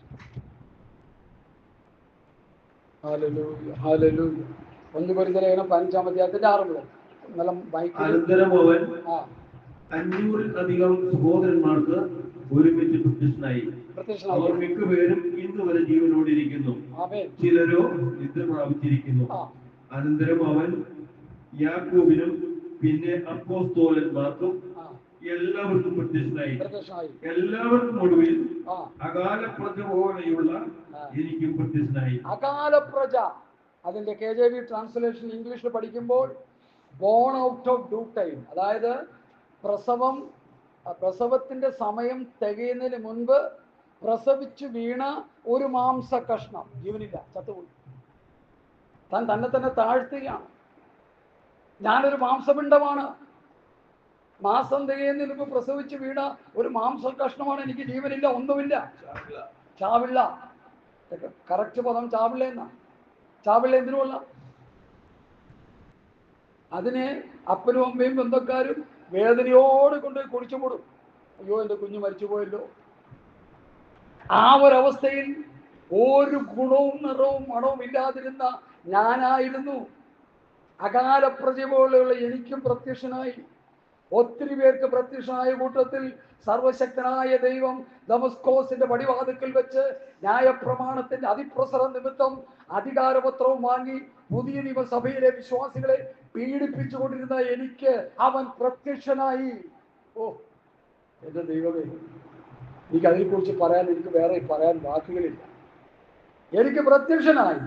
Hallelujah, hallelujah. 1 കൊരിന്ത്യർ 15-ാം അധ്യായത്തിൻ്റെ 6 മുതൽ. നല്ല അനന്തരം അവൻ 500-ലധികം സഹോദരന്മാർക്ക് ഒരുമിച്ച് പ്രത്യക്ഷനായി. അവർ മിക്കപേരും ഇന്ന് വരെ ജീവനോടിരിക്കുന്നു, ചിലരോ നിദ്ര പ്രാപിച്ചിരിക്കുന്നു. അനന്തരം അവൻ യാക്കോബിനും പിന്നെ അപ്പോസ്തലന്മാർക്കും എല്ലാവർക്കും പ്രത്യക്ഷനായി. എല്ലാവർക്കും ഒടുവിൽ അകാലപ്രജ പോലെയുള്ള എനിക്കും പ്രത്യക്ഷനായി. അകാലപ്രജ, അതിന്റെ KJV ട്രാൻസ്ലേഷൻ ഇംഗ്ലീഷിൽ പഠിക്കുമ്പോൾ born out of due time, അതായത് പ്രസവത്തിന്റെ സമയം തികയുന്നതിന് മുൻപ് പ്രസവിച്ചു വീണ ഒരു മാംസ കഷ്ണം, ജീവനില്ല, ചത്തുപോയി. താൻ തന്നെ താഴ്ത്തുകയാണ്. ഞാനൊരു മാംസപിണ്ഡമാണ്, മാസം തികയുന്നതിന് മുമ്പ് പ്രസവിച്ചു വീണ ഒരു മാംസ കഷ്ണമാണ്, എനിക്ക് ജീവനില്ല, ഒന്നുമില്ല, ചാവില്ല. കറക്റ്റ് പദം ചാവില്ല എന്നാ. ചാവില്ല എന്തിനുമല്ല, അതിനെ അപ്പനും അമ്മയും ബന്ധക്കാരും വേദനയോട് കൊണ്ട് കുടിച്ചു മൂടും. അയ്യോ, എൻ്റെ കുഞ്ഞ് മരിച്ചുപോയല്ലോ. ആ ഒരവസ്ഥയിൽ ഒരു ഗുണവും നിറവും മണവും ഇല്ലാതിരുന്ന ഞാനായിരുന്നു. അകാല പ്രജ പോലെയുള്ള എനിക്കും പ്രത്യക്ഷനായി. ഒത്തിരി പേർക്ക് പ്രത്യക്ഷനായ കൂട്ടത്തിൽ സർവശക്തനായ ദൈവം ദമസ്കോസിന്റെ പടിവാതിക്കൽ വെച്ച് ന്യായപ്രമാണത്തിന്റെ അതിപ്രസര നിമിത്തം അധികാരപത്രവും വാങ്ങി പുതിയ നിയമസഭയിലെ വിശ്വാസികളെ പീഡിപ്പിച്ചുകൊണ്ടിരുന്ന എനിക്ക് അവൻ പ്രത്യക്ഷനായി. ഓ എന്റെ ദൈവമേ, എനിക്ക് അതിനെക്കുറിച്ച് പറയാൻ എനിക്ക് വേറെ പറയാൻ വാക്കുകളില്ല. എനിക്ക് പ്രത്യക്ഷനായി.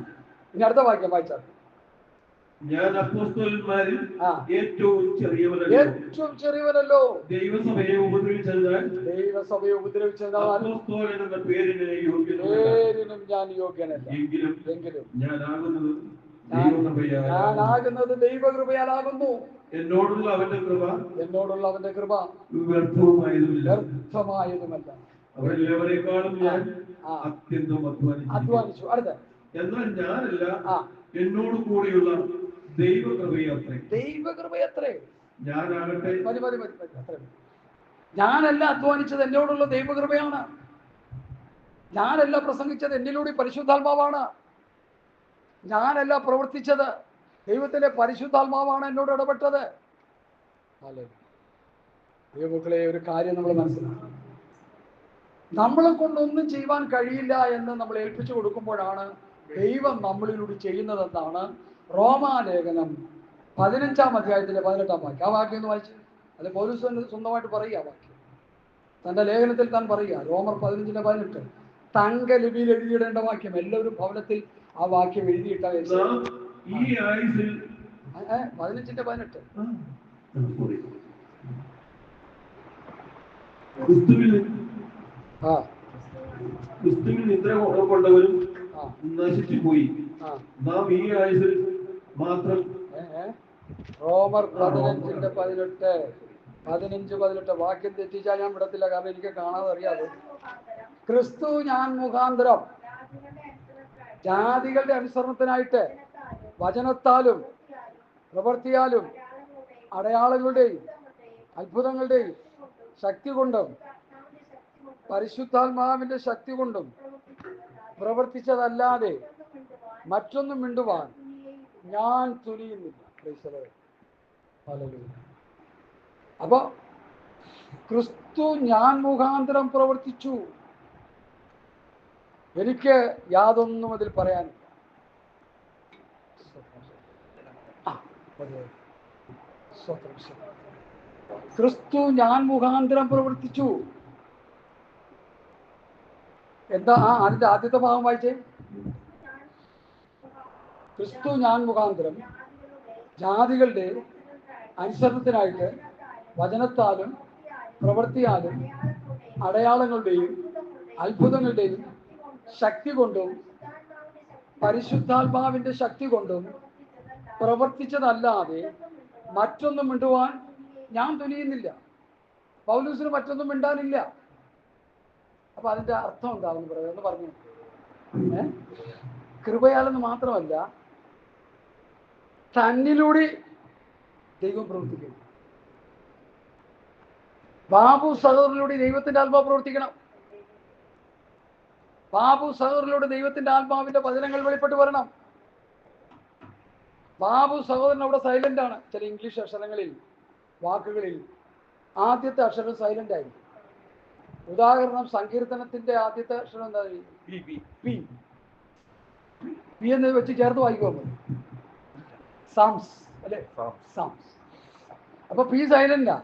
ഇനി അടുത്ത വാക്യം വായിച്ചാൽ, ഞാൻ അപ്പോസ്തലന്മാരിൽ ഏറ്റവും ചെറിയവനല്ലോ. ദൈവസഭയെ ഉപദ്രവിച്ചതിനാൽ പേരിനും ഞാൻ യോഗ്യനല്ല. എങ്കിലും ഞാനാകുന്നത് ദൈവകൃപയാലാകുന്നു. എന്നോടുള്ള അവന്റെ കൃപ വ്യർത്ഥമായതുമല്ല. അവരെല്ലാവരെക്കാളും ഞാൻ അത്യന്തം അധ്വാനിച്ചു. അടുത്ത, എന്നാൽ ഞാനല്ല, എന്നോട് കൂടിയുള്ള ദൈവകൃപയത്രേ. ഞാനാകട്ടെ, ഞാനല്ല അധ്വാനിച്ചത്, എന്നോടുള്ള ദൈവകൃപയാണ്. ഞാനല്ല പ്രസംഗിച്ചത്, എന്നിലൂടെ പരിശുദ്ധാത്മാവാണ്. ഞാനല്ല പ്രവർത്തിച്ചത്, ദൈവത്തിലെ പരിശുദ്ധാത്മാവാണ് എന്നോട് ഇടപെട്ടത്. ദൈവമക്കളെ, ഒരു കാര്യം നമ്മൾ മനസ്സിലാക്കണം. നമ്മളെ കൊണ്ടൊന്നും ചെയ്യുവാൻ കഴിയില്ല എന്ന് നമ്മൾ ഏൽപ്പിച്ചു കൊടുക്കുമ്പോഴാണ് ദൈവം നമ്മളിലൂടെ ചെയ്യുന്നതെന്നാണ് റോമാലേഖനം 15-ാം അധ്യായത്തിന്റെ 18-ാം വാക്യം. ആ വാക്യം ഒന്ന് വായിച്ചു. അത് പൗലോസ് സ്വന്തമായിട്ട് പറയുക. ആ വാക്യം തന്റെ ലേഖനത്തിൽ താൻ പറയുക. റോമർ 15-18 തങ്ക ലിപിയിൽ എഴുതിയിടേണ്ട വാക്യം. എല്ലാവരും ഭവനത്തിൽ ആ വാക്യം എഴുതിയിട്ട 15-18 ക്രിസ്തുവിൽ നിദ്ര കൊണ്ടവരും നശിച്ചു പോയി. നാം ഈ ആയുസിൽ മാത്രം. റോമർ 15-18 വാക്യം തെറ്റിച്ചാൽ ഞാൻ വിടത്തില്ല. കാരണം എനിക്ക് കാണാതെ അറിയാതെ. ക്രിസ്തു ഞാൻ മുഖാന്തരം ജാതികളുടെ അനുസരണത്തിനായിട്ട് വചനത്താലും പ്രവൃത്തിയാലും അടയാളങ്ങളുടെയും അത്ഭുതങ്ങളുടെയും ശക്തി കൊണ്ടും പരിശുദ്ധാത്മാവിന്റെ ശക്തി കൊണ്ടും പ്രവർത്തിച്ചതല്ലാതെ മറ്റൊന്നും മിണ്ടുവാൻ ഞാൻ തുനിയുന്നില്ല. അപ്പൊ ക്രിസ്തു ഞാൻ മുഖാന്തരം പ്രവർത്തിച്ചു. എനിക്ക് യാതൊന്നും അതിൽ പറയാനില്ല. ക്രിസ്തു ഞാൻ മുഖാന്തരം പ്രവർത്തിച്ചു. എന്താ അതിന്റെ ആദ്യത്തെ ഭാഗം വായിച്ചേ. ക്രിസ്തു ഞാൻ മുഖാന്തരം ജാതികളുടെ അനുസരണത്തിനായിട്ട് വചനത്താലും പ്രവൃത്തിയാലും അടയാളങ്ങളുടെയും അത്ഭുതങ്ങളുടെയും ശക്തി കൊണ്ടും പരിശുദ്ധാത്മാവിന്റെ ശക്തി കൊണ്ടും പ്രവർത്തിച്ചതല്ലാതെ മറ്റൊന്നും മിണ്ടുവാൻ ഞാൻ തുനിയുന്നില്ല. പൗലോസിന് മറ്റൊന്നും മിണ്ടാനില്ല. അപ്പൊ അതിന്റെ അർത്ഥം എന്താണെന്ന് പറയുന്നത് പറഞ്ഞു. കൃപയാലെന്ന് മാത്രമല്ല, തന്നിലൂടെ ദൈവം പ്രവർത്തിക്കണം. ബാബു സഹോദരനിലൂടെ ദൈവത്തിന്റെ ആത്മാവ് പ്രവർത്തിക്കണം. ബാബു സഹോദരനിലൂടെ ദൈവത്തിന്റെ ആത്മാവിന്റെ വചനങ്ങൾ വെളിപ്പെട്ട് വരണം. ബാബു സഹോദരൻ അവിടെ സൈലന്റ് ആണ്. ചില ഇംഗ്ലീഷ് അക്ഷരങ്ങളിൽ വാക്കുകളിൽ ആദ്യത്തെ അക്ഷരം സൈലന്റ് ആയി. ഉദാഹരണം, സങ്കീർത്തനത്തിന്റെ ആദ്യത്തെ അക്ഷരം എന്താ? പി എന്ന് വെച്ച് ചേർത്ത് വായിക്കുമോ? സാംസ് അല്ലെ? സാംസ്. അപ്പൊ പി സൈലന്റാ.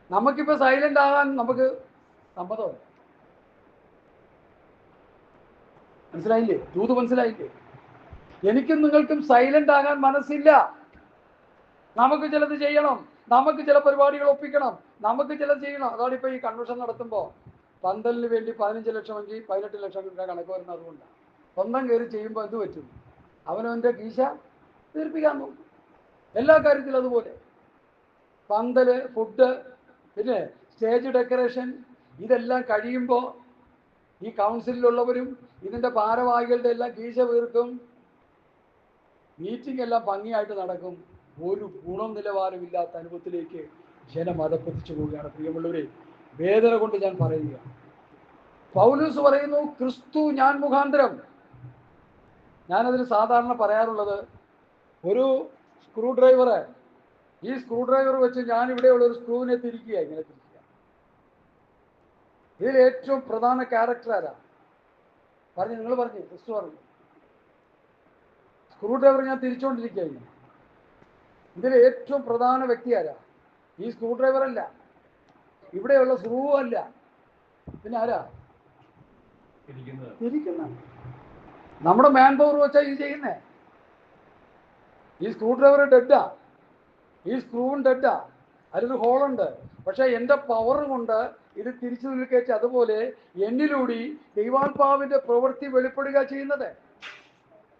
നമുക്കിപ്പോ സൈലന്റ് ആകാൻ നമുക്ക് സമ്മതമല്ല. മനസ്സിലായില്ലേ? ദൂത് മനസ്സിലായില്ലേ? എനിക്കും നിങ്ങൾക്കും സൈലന്റ് ആകാൻ മനസ്സില്ല. നമുക്ക് ചിലത് ചെയ്യണം, നമുക്ക് ചില പരിപാടികൾ ഒപ്പിക്കണം, നമുക്ക് ചിലത് ചെയ്യണം. അതാണ് ഇപ്പൊ ഈ കൺവെൻഷൻ നടത്തുമ്പോൾ പന്തലിന് വേണ്ടി 15 ലക്ഷമെങ്കിൽ 18 ലക്ഷം രൂപ കണക്ക് വരുന്നത്. അതുകൊണ്ടാണ് സ്വന്തം കയറി ചെയ്യുമ്പോൾ എന്ത് പറ്റും? അവനവൻ്റെ കീശ തീർപ്പിക്കാൻ നോക്കും. എല്ലാ കാര്യത്തിലും അതുപോലെ. പന്തല്, ഫുഡ്, പിന്നെ സ്റ്റേജ് ഡെക്കറേഷൻ, ഇതെല്ലാം കഴിയുമ്പോൾ ഈ കൗൺസിലുള്ളവരും ഇതിൻ്റെ ഭാരവാഹികളുടെ എല്ലാം കീശ വീർക്കും. മീറ്റിംഗ് എല്ലാം ഭംഗിയായിട്ട് നടക്കും. ഒരു ഗുണനിലവാരമില്ലാത്ത അനുഭവത്തിലേക്ക് ജനം അധപ്പതിച്ചു പോവുകയാണ്. പ്രിയമുള്ളവരെ, വേദന കൊണ്ട് ഞാൻ പറയുക, പൗലോസ് പറയുന്നു, ക്രിസ്തു ഞാൻ മുഖാന്തരം. ഞാനതിന് സാധാരണ പറയാറുള്ളത്, ഒരു സ്ക്രൂ ഡ്രൈവറെ, ഈ സ്ക്രൂ ഡ്രൈവർ വെച്ച് ഞാൻ ഇവിടെയുള്ള ഒരു സ്ക്രൂവിനെ തിരിക്കുക, ഇങ്ങനെ തിരിക്കുക. ഇതിൽ ഏറ്റവും പ്രധാന ക്യാരക്ടർ ആരാ? പറഞ്ഞു, നിങ്ങൾ പറഞ്ഞു, ക്രിസ്തു പറഞ്ഞു. സ്ക്രൂ ഡ്രൈവർ ഞാൻ തിരിച്ചുകൊണ്ടിരിക്കുക ഇങ്ങനെ. ഇതിൽ ഏറ്റവും പ്രധാന വ്യക്തി ആരാ? ഈ സ്ക്രൂ ഡ്രൈവർ അല്ല, ഇവിടെയുള്ള സ്ക്രൂ അല്ല, പിന്നെ ആരാ? തിരിക്കുന്ന. നമ്മുടെ മാൻ പവർ വെച്ചാൽ ഇത് ചെയ്യുന്നേ. ഈ സ്ക്രൂ ഡ്രൈവർ ഡെഡാ, ഈ സ്ക്രൂവും ഡെഡാ, അതിലൊരു ഹോളുണ്ട്. പക്ഷെ എൻ്റെ പവർ കൊണ്ട് ഇത് തിരിച്ചു നിൽക്കേച്ച്, അതുപോലെ എന്നിലൂടെ ദൈവാത്മാവിന്റെ പ്രവൃത്തി വെളിപ്പെടുക ചെയ്യുന്നത്.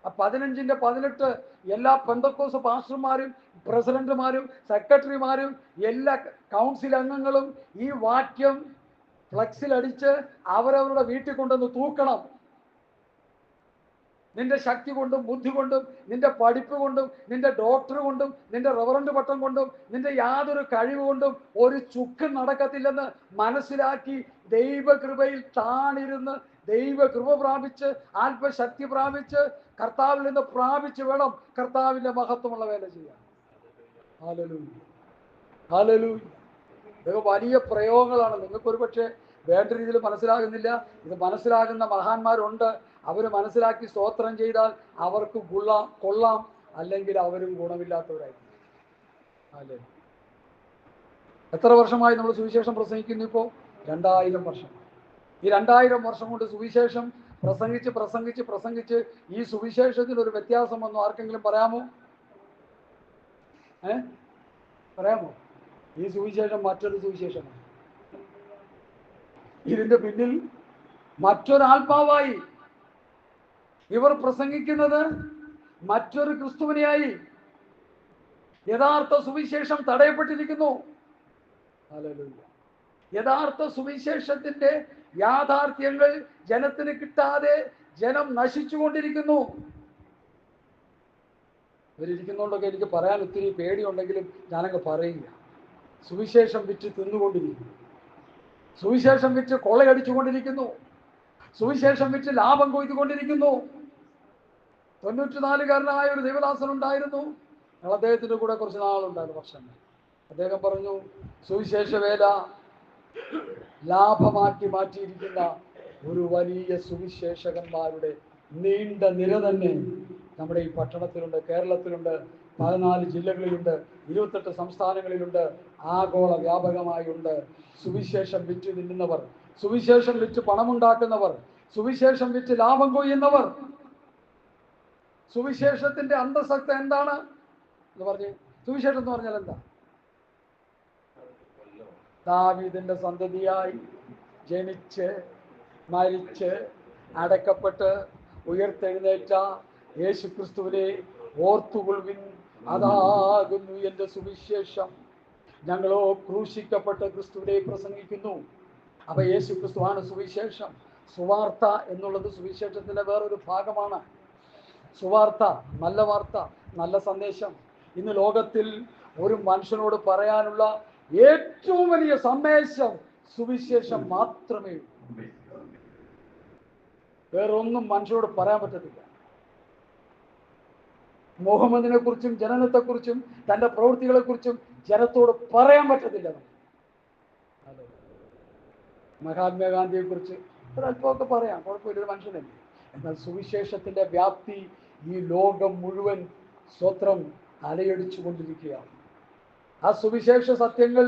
15-18 എല്ലാ പെന്തക്കോസ് പാസ്റ്റർമാരും പ്രസിഡന്റുമാരും സെക്രട്ടറിമാരും എല്ലാ കൗൺസിൽ അംഗങ്ങളും ഈ വാക്യം ഫ്ലക്സിൽ അടിച്ച് അവരവരുടെ വീട്ടിൽ കൊണ്ടുവന്ന് തൂക്കണം. നിന്റെ ശക്തി കൊണ്ടും ബുദ്ധി കൊണ്ടും നിന്റെ പഠിപ്പ് കൊണ്ടും നിന്റെ ഡോക്ടർ കൊണ്ടും നിന്റെ റവറന്റ് പട്ടം കൊണ്ടും നിന്റെ യാതൊരു കഴിവ് കൊണ്ടും ഒരു ചുക്കും നടക്കത്തില്ലെന്ന് മനസ്സിലാക്കി ദൈവകൃപയിൽ താണിരുന്ന് ദൈവകൃപ പ്രാപിച്ച് ആത്മശക്തി പ്രാപിച്ച് കർത്താവിൽ നിന്ന് പ്രാപിച്ച് വേണം കർത്താവിന്റെ മഹത്വമുള്ള വേല ചെയ്യാൻ. Hallelujah, hallelujah. ഇതൊക്കെ വലിയ പ്രയോഗങ്ങളാണ്. നിങ്ങൾക്കൊരു പക്ഷേ വേണ്ട രീതിയിൽ മനസ്സിലാകുന്നില്ല. ഇത് മനസ്സിലാകുന്ന മഹാന്മാരുണ്ട്. അവർ മനസ്സിലാക്കി സ്തോത്രം ചെയ്താൽ അവർക്ക് കൊള്ളാം, അല്ലെങ്കിൽ അവരും ഗുണമില്ലാത്തവരായിരിക്കും. അല്ലേ? എത്ര വർഷമായി നമ്മൾ സുവിശേഷം പ്രസംഗിക്കുന്നു? ഇപ്പോൾ 2000 വർഷം. ഈ 2000 വർഷം കൊണ്ട് സുവിശേഷം പ്രസംഗിച്ച് ഈ സുവിശേഷത്തിൽ ഒരു വ്യത്യാസം വന്നു ആർക്കെങ്കിലും പറയാമോ? പറയാമോ? ഈ സുവിശേഷം മറ്റൊരു സുവിശേഷമാണ്. ഇതിന്റെ പിന്നിൽ മറ്റൊരാത്മാവായി ഇവർ പ്രസംഗിക്കുന്നത് മറ്റൊരു ക്രിസ്തുവിനെയായി. യഥാർത്ഥ സുവിശേഷം തടയപ്പെട്ടിരിക്കുന്നു. ഹല്ലേലൂയ. യഥാർത്ഥ സുവിശേഷത്തിന്റെ യാഥാർത്ഥ്യങ്ങൾ ജനത്തിന് കിട്ടാതെ ജനം നശിച്ചുകൊണ്ടിരിക്കുന്നു. ഇവരിയ്ക്കുന്നതുകൊണ്ടൊക്കെ എനിക്ക് പറയാൻ ഒത്തിരി പേടിയുണ്ടെങ്കിലും ഞാനങ്ങ് പറയുക. സുവിശേഷം വിറ്റ് തിന്നുകൊണ്ടിരിക്കുന്നു, സുവിശേഷം വിറ്റ് കൊള്ളയടിച്ചുകൊണ്ടിരിക്കുന്നു, സുവിശേഷം വിറ്റ് ലാഭം കൊയ്തുകൊണ്ടിരിക്കുന്നു. 94കാരനായ ഒരു ദേവദാസൻ ഉണ്ടായിരുന്നു. ഞങ്ങൾ അദ്ദേഹത്തിൻ്റെ കൂടെ കുറച്ച് നാളുണ്ടായിരുന്നു, വർഷങ്ങൾ. അദ്ദേഹം പറഞ്ഞു, സുവിശേഷ വേല ലാഭമാക്കി മാറ്റിയിരിക്കുന്ന ഒരു വലിയ സുവിശേഷകന്മാരുടെ നീണ്ട നിര തന്നെ നമ്മുടെ ഈ പട്ടണത്തിലുണ്ട്, കേരളത്തിലുണ്ട്, 14 ജില്ലകളിലുണ്ട്, 28 സംസ്ഥാനങ്ങളിലുണ്ട്, ആഗോള വ്യാപകമായി ഉണ്ട്. സുവിശേഷം വിറ്റ് തിന്നുന്നവർ, സുവിശേഷം വിറ്റ് പണമുണ്ടാക്കുന്നവർ, സുവിശേഷം വിറ്റ് ലാഭം കൊയ്യുന്നവർ. സുവിശേഷത്തിന്റെ അന്തസത്ത എന്താണ് എന്ന് പറഞ്ഞ്, സുവിശേഷം എന്ന് പറഞ്ഞാൽ എന്താ? ദാവീദിന്റെ സന്തതിയായി ജനിച്ച് മരിച്ച് അടക്കപ്പെട്ട് ഉയർത്തെഴുന്നേറ്റ യേശുക്രിസ്തുവിനെ ഓർത്തുകൊള്ളുവിൻ, അതാകുന്നു എൻ്റെ സുവിശേഷം. ഞങ്ങളോ ക്രൂശിക്കപ്പെട്ട ക്രിസ്തുവിനെ പ്രസംഗിക്കുന്നു. അപ്പൊ യേശു ക്രിസ്തുവാണ് സുവിശേഷം. സുവാർത്ത എന്നുള്ളത് സുവിശേഷത്തിന്റെ വേറൊരു ഭാഗമാണ്. സുവാർത്ത, നല്ല വാർത്ത, നല്ല സന്ദേശം. ഇന്ന് ലോകത്തിൽ ഒരു മനുഷ്യനോട് പറയാനുള്ള ഏറ്റവും വലിയ സന്ദേശം സുവിശേഷം മാത്രമേ ഉള്ളൂ. വേറൊന്നും മനുഷ്യനോട് പറയാൻ പറ്റത്തില്ല. മുഹമ്മദിനെ കുറിച്ചും ജനനത്തെക്കുറിച്ചും തന്റെ പ്രവൃത്തികളെ കുറിച്ചും ജനത്തോട് പറയാൻ പറ്റത്തില്ല. മഹാത്മാഗാന്ധിയെ കുറിച്ച് ഒരല്പമൊക്കെ പറയാം, കുഴപ്പമില്ല, മനുഷ്യനല്ലേ. എന്നാൽ സുവിശേഷത്തിന്റെ വ്യാപ്തി ഈ ലോകം മുഴുവൻ സ്വത്രം അലയടിച്ചു കൊണ്ടിരിക്കുകയാണ്. ആ സുവിശേഷ സത്യങ്ങൾ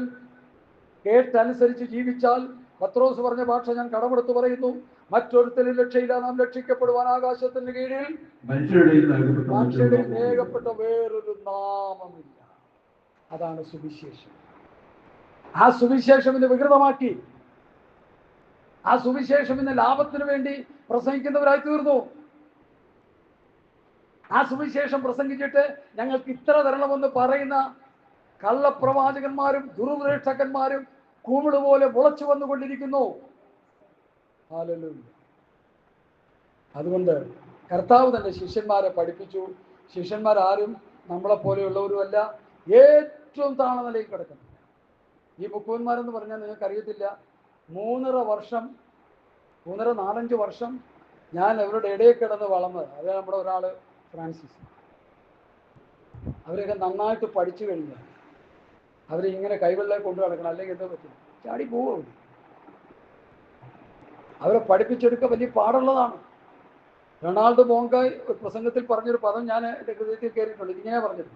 കേട്ടനുസരിച്ച് ജീവിച്ചാൽ, പത്രോസ് പറഞ്ഞ ഭാഷ ഞാൻ കടമെടുത്ത് പറയുന്നു, മറ്റൊരുത്തരും രക്ഷയില്ല, നാം രക്ഷിക്കപ്പെടുവാൻ ആകാശത്തിന് കീഴിൽ മനുഷ്യരുടെ രേഖപ്പെട്ട വേറൊരു നാമമില്ല. അതാണ് സുവിശേഷം. ആ സുവിശേഷം ഇന്ന് വികൃതമാക്കി, ആ സുവിശേഷം ഇന്ന് ലാഭത്തിന് വേണ്ടി പ്രസംഗിക്കുന്നവരായി തീർന്നു. ആ സുവിശേഷം പ്രസംഗിച്ചിട്ട് ഞങ്ങൾക്ക് ഇത്ര തരണമെന്ന് പറയുന്ന കള്ളപ്രവാചകന്മാരും ദുർവ്രേക്ഷകന്മാരും കൂമിള് പോലെ മുളച്ചു വന്നുകൊണ്ടിരിക്കുന്നു. ഹല്ലേലൂയ. അതുകൊണ്ട് കർത്താവ് തന്നെ ശിഷ്യന്മാരെ പഠിപ്പിച്ചു. ശിഷ്യന്മാരാരും നമ്മളെ പോലെയുള്ളവരുമല്ല, ഏറ്റവും താണ നിലയിൽ കിടക്കുന്നത്. ഈ മുക്കുവന്മാരെന്ന് പറഞ്ഞാൽ നിങ്ങൾക്കറിയത്തില്ല, 4-5 വർഷം ഞാൻ അവരുടെ ഇടയിൽ കിടന്ന് വളർന്നത്. അത് നമ്മുടെ ഒരാൾ ഫ്രാൻസിസ്, അവരൊക്കെ നന്നായിട്ട് പഠിച്ചു കഴിഞ്ഞാൽ അവരിങ്ങനെ കൈവെള്ളം കൊണ്ടു നടക്കണം, അല്ലെങ്കിൽ എന്താ പറ്റും, ചാടി പോവും. അവരെ പഠിപ്പിച്ചെടുക്കുക വലിയ പാടുള്ളതാണ്. റൊണാൾഡോ ബോങ്കായ് ഒരു പ്രസംഗത്തിൽ പറഞ്ഞൊരു പദം ഞാൻ എൻ്റെ ഹൃദയത്തിൽ കയറിയിട്ടുണ്ട്. ഇതിങ്ങനെ പറഞ്ഞത്,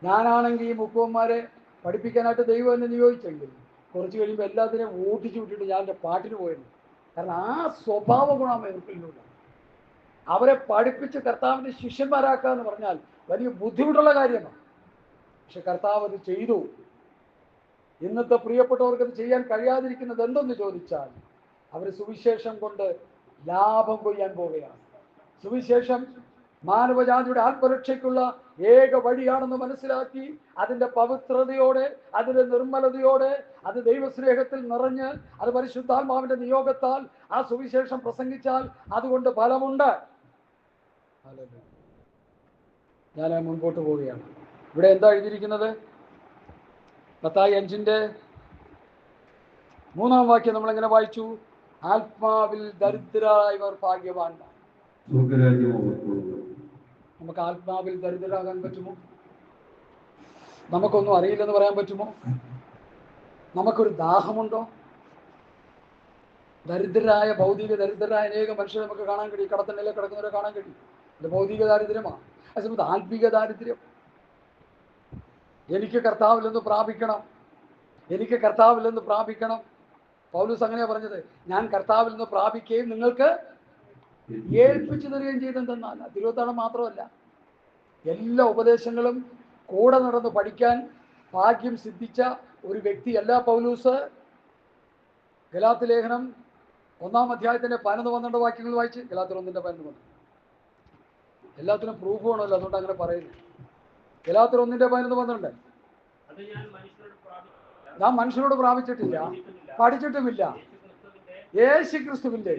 ഞാനാണെങ്കിൽ ഈ മുക്കുവന്മാരെ പഠിപ്പിക്കാനായിട്ട് ദൈവം എന്നെ നിയോഗിച്ചെങ്കിൽ കുറച്ച് കഴിയുമ്പോൾ എല്ലാത്തിനെയും ഓട്ടിച്ചു വിട്ടിട്ട് ഞാൻ എൻ്റെ പാട്ടിന് പോയിരുന്നു. കാരണം ആ സ്വഭാവ ഗുണം എനിക്കില്ല. അവരെ പഠിപ്പിച്ച് കർത്താവിൻ്റെ ശിഷ്യന്മാരാക്കുക എന്ന് പറഞ്ഞാൽ വലിയ ബുദ്ധിമുട്ടുള്ള കാര്യമാണ്. പക്ഷെ കർത്താവ് അത് ചെയ്തു. ഇന്നത്തെ പ്രിയപ്പെട്ടവർക്ക് അത് ചെയ്യാൻ കഴിയാതിരിക്കുന്നത് എന്തെന്ന് ചോദിച്ചാൽ, അവർ സുവിശേഷം കൊണ്ട് ലാഭം കൊയ്യാൻ പോവുകയാണ്. സുവിശേഷം മാനവജാതിയുടെ ആത്മരക്ഷയ്ക്കുള്ള ഏക വഴിയാണെന്ന് മനസ്സിലാക്കി അതിൻ്റെ പവിത്രതയോടെ, അതിൻ്റെ നിർമ്മലതയോടെ, അത് ദൈവസ്നേഹത്തിൽ നിറഞ്ഞ്, അത് പരിശുദ്ധാത്മാവിൻ്റെ നിയോഗത്താൽ ആ സുവിശേഷം പ്രസംഗിച്ചാൽ അതുകൊണ്ട് ഫലമുണ്ട്. ഞാൻ മുൻപോട്ട് പോവുകയാണ്. ഇവിടെ എന്താ എഴുതിയിരിക്കുന്നത്? മത്തായി 5:3 വാക്യം നമ്മളെങ്ങനെ വായിച്ചു? ആത്മാവിൽ ദരിദ്രരായവർ ഭാഗ്യവാന്മാർ. നമുക്ക് ആത്മാവിൽ ദരിദ്രരാകാൻ പറ്റുമോ? നമുക്കൊന്നും അറിയില്ലെന്ന് പറയാൻ പറ്റുമോ? നമുക്കൊരു ദാഹമുണ്ടോ? ദരിദ്രരായ, ഭൗതിക ദരിദ്രരായ അനേകം മനുഷ്യരെ നമുക്ക് കാണാൻ കഴിയും. കടത്തണ്ണയിലെ കിടക്കുന്നവരെ കാണാൻ കഴിയും. അത് ഭൗതിക ദാരിദ്ര്യമാണ്. അതേസമയത്ത് ആത്മീക ദാരിദ്ര്യം, എനിക്ക് കർത്താവിൽ നിന്ന് പ്രാപിക്കണം, എനിക്ക് കർത്താവിൽ നിന്ന് പ്രാപിക്കണം. പൗലോസ് അങ്ങനെയാ പറഞ്ഞത്, ഞാൻ കർത്താവിൽ നിന്ന് പ്രാപിക്കുകയും നിങ്ങൾക്ക് ഏൽപ്പിച്ചു തരികയും ചെയ്തെന്തെന്നാൽ. തിരുവത്താഴം മാത്രമല്ല, എല്ലാ ഉപദേശങ്ങളും കൂടെ നടന്ന് പഠിക്കാൻ ഭാഗ്യം സിദ്ധിച്ച ഒരു വ്യക്തിയല്ല പൗലോസ്. ഗലാത്യ ലേഖനം 1-ാം അധ്യായത്തിന്റെ 11-12 വാക്യങ്ങൾ വായിച്ച്. ഗലാത്യർ 1:11. എല്ലാത്തിനും പ്രൂഫ് വേണമല്ലോ, അതുകൊണ്ട് അങ്ങനെ പറയുന്നു. ഗലാത്യർ 1:11. ഞാൻ മനുഷ്യരോട് പ്രാപിച്ചിട്ടില്ല, പഠിച്ചിട്ടുമില്ല, യേശു ക്രിസ്തുവിന്റെ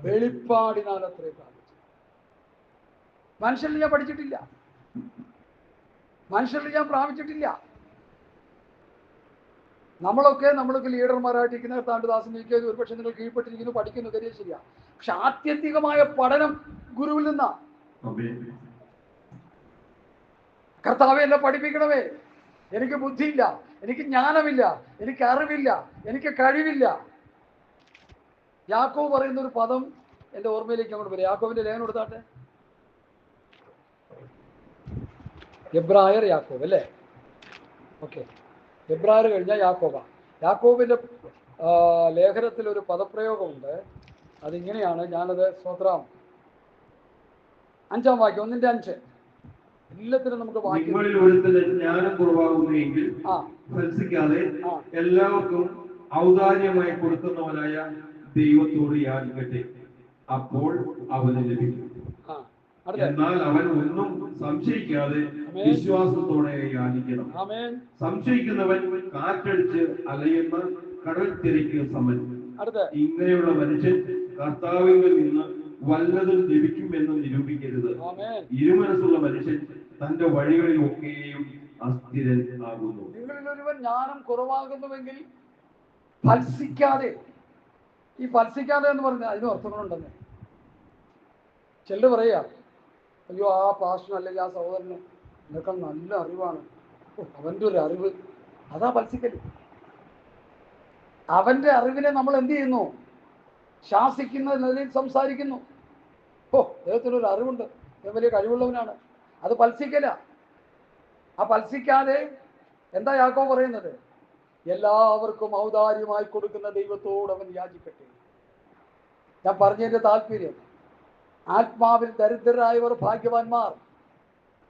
വെളിപ്പാടിനാൽ അത്രേ പ്രാപിച്ചു. മനുഷ്യരിൽ ഞാൻ പഠിച്ചിട്ടില്ല, മനുഷ്യരിൽ ഞാൻ പ്രാപിച്ചിട്ടില്ല. നമ്മളൊക്കെ ലീഡർമാരായിട്ടിരിക്കുന്ന താണ്ടുദാസൻ ഇരിക്കുന്നത്, ഒരുപക്ഷെ നിങ്ങൾ കീഴ്പ്പെട്ടിരിക്കുന്നു, പഠിക്കുന്നു, കാര്യം ശരിയാ. പക്ഷെ ആത്യന്തികമായ പഠനം ഗുരുവിൽ നിന്നാ. കർത്താവെ എന്നെ പഠിപ്പിക്കണമേ, എനിക്ക് ബുദ്ധിയില്ല, എനിക്ക് ജ്ഞാനമില്ല, എനിക്ക് അറിവില്ല, എനിക്ക് കഴിവില്ല. യാക്കോബ് പറയുന്ന ഒരു പദം എൻ്റെ ഓർമ്മയിലേക്ക് അങ്ങോട്ട് വരും. യാക്കോബിന്റെ ലേഖനം എടുത്താട്ടെ. എബ്രായർ യാക്കോബ് അല്ലേ? ഓക്കെ, എബ്രായർ കഴിഞ്ഞാൽ യാക്കോബാ. യാക്കോബിന്റെ ലേഖനത്തിൽ ഒരു പദപ്രയോഗമുണ്ട്. അതിങ്ങനെയാണ്, ഞാനത് സ്വത്രാം 5-ാം വാക്യം 1:5. എല്ലാത്തിനും നമുക്ക് ജ്ഞാനം കുറവാകുന്നെങ്കിൽ എല്ലാവർക്കും ഔദാര്യമായി കൊടുക്കുന്നവനായ ദൈവത്തോട് യാചിക്കട്ടെ, അപ്പോൾ അവന് ലഭിക്കും. എന്നാൽ അവൻ ഒന്നും സംശയിക്കാതെ വിശ്വാസത്തോടെ യാചിക്കണം. സംശയിക്കുന്നവൻ കാറ്റടിച്ച് അലയുന്ന കടൽ തിരക്ക് സമൻ. ഇങ്ങനെയുള്ള മനുഷ്യൻ കർത്താവിൽ നിന്ന് വല്ലതും ലഭിക്കുമെന്ന് നിരൂപിക്കരുത്. ഇരുമനസ്സുള്ള മനുഷ്യൻ തന്റെ വഴികളിൽ ഒക്കെയും അസ്ഥിരൻ ആകുന്നു. നിങ്ങളിലൊരുവൻ ജ്ഞാനം കുറവാകുന്നുവെങ്കിൽ ഫൽസിക്കാതെ. ഈ ഫൽസിക്കാതെ എന്ന് പറഞ്ഞാൽ അതിന് അർത്ഥങ്ങളുണ്ടെന്ന്. ചിലർ പറയാ, അയ്യോ ആ പാസ്റ്റർ അല്ലെങ്കിൽ ആ സഹോദരന് എന്നൊക്കെ നല്ല അറിവാണ്, അവൻ്റെ ഒരു അറിവ്. അതാ ഫൽസിക്കല്. അവന്റെ അറിവിനെ നമ്മൾ എന്ത് ചെയ്യുന്നു? ശാസിക്കുന്ന നിലയിൽ സംസാരിക്കുന്നു. അദ്ദേഹത്തിനൊരു അറിവുണ്ട്, വലിയ കഴിവുള്ളവനാണ്. അത് ഫൽസിക്കല. ആ ഫൽസിക്കാതെ എന്താ യാക്കോബ് പറയുന്നത്? എല്ലാവർക്കും ഔദാര്യമായി കൊടുക്കുന്ന ദൈവത്തോട് അവൻ യാചിക്കട്ടെ. ഞാൻ പറഞ്ഞതിന്റെ താല്പര്യം, ആത്മാവിൽ ദരിദ്രരായവർ ഭാഗ്യവാന്മാർ.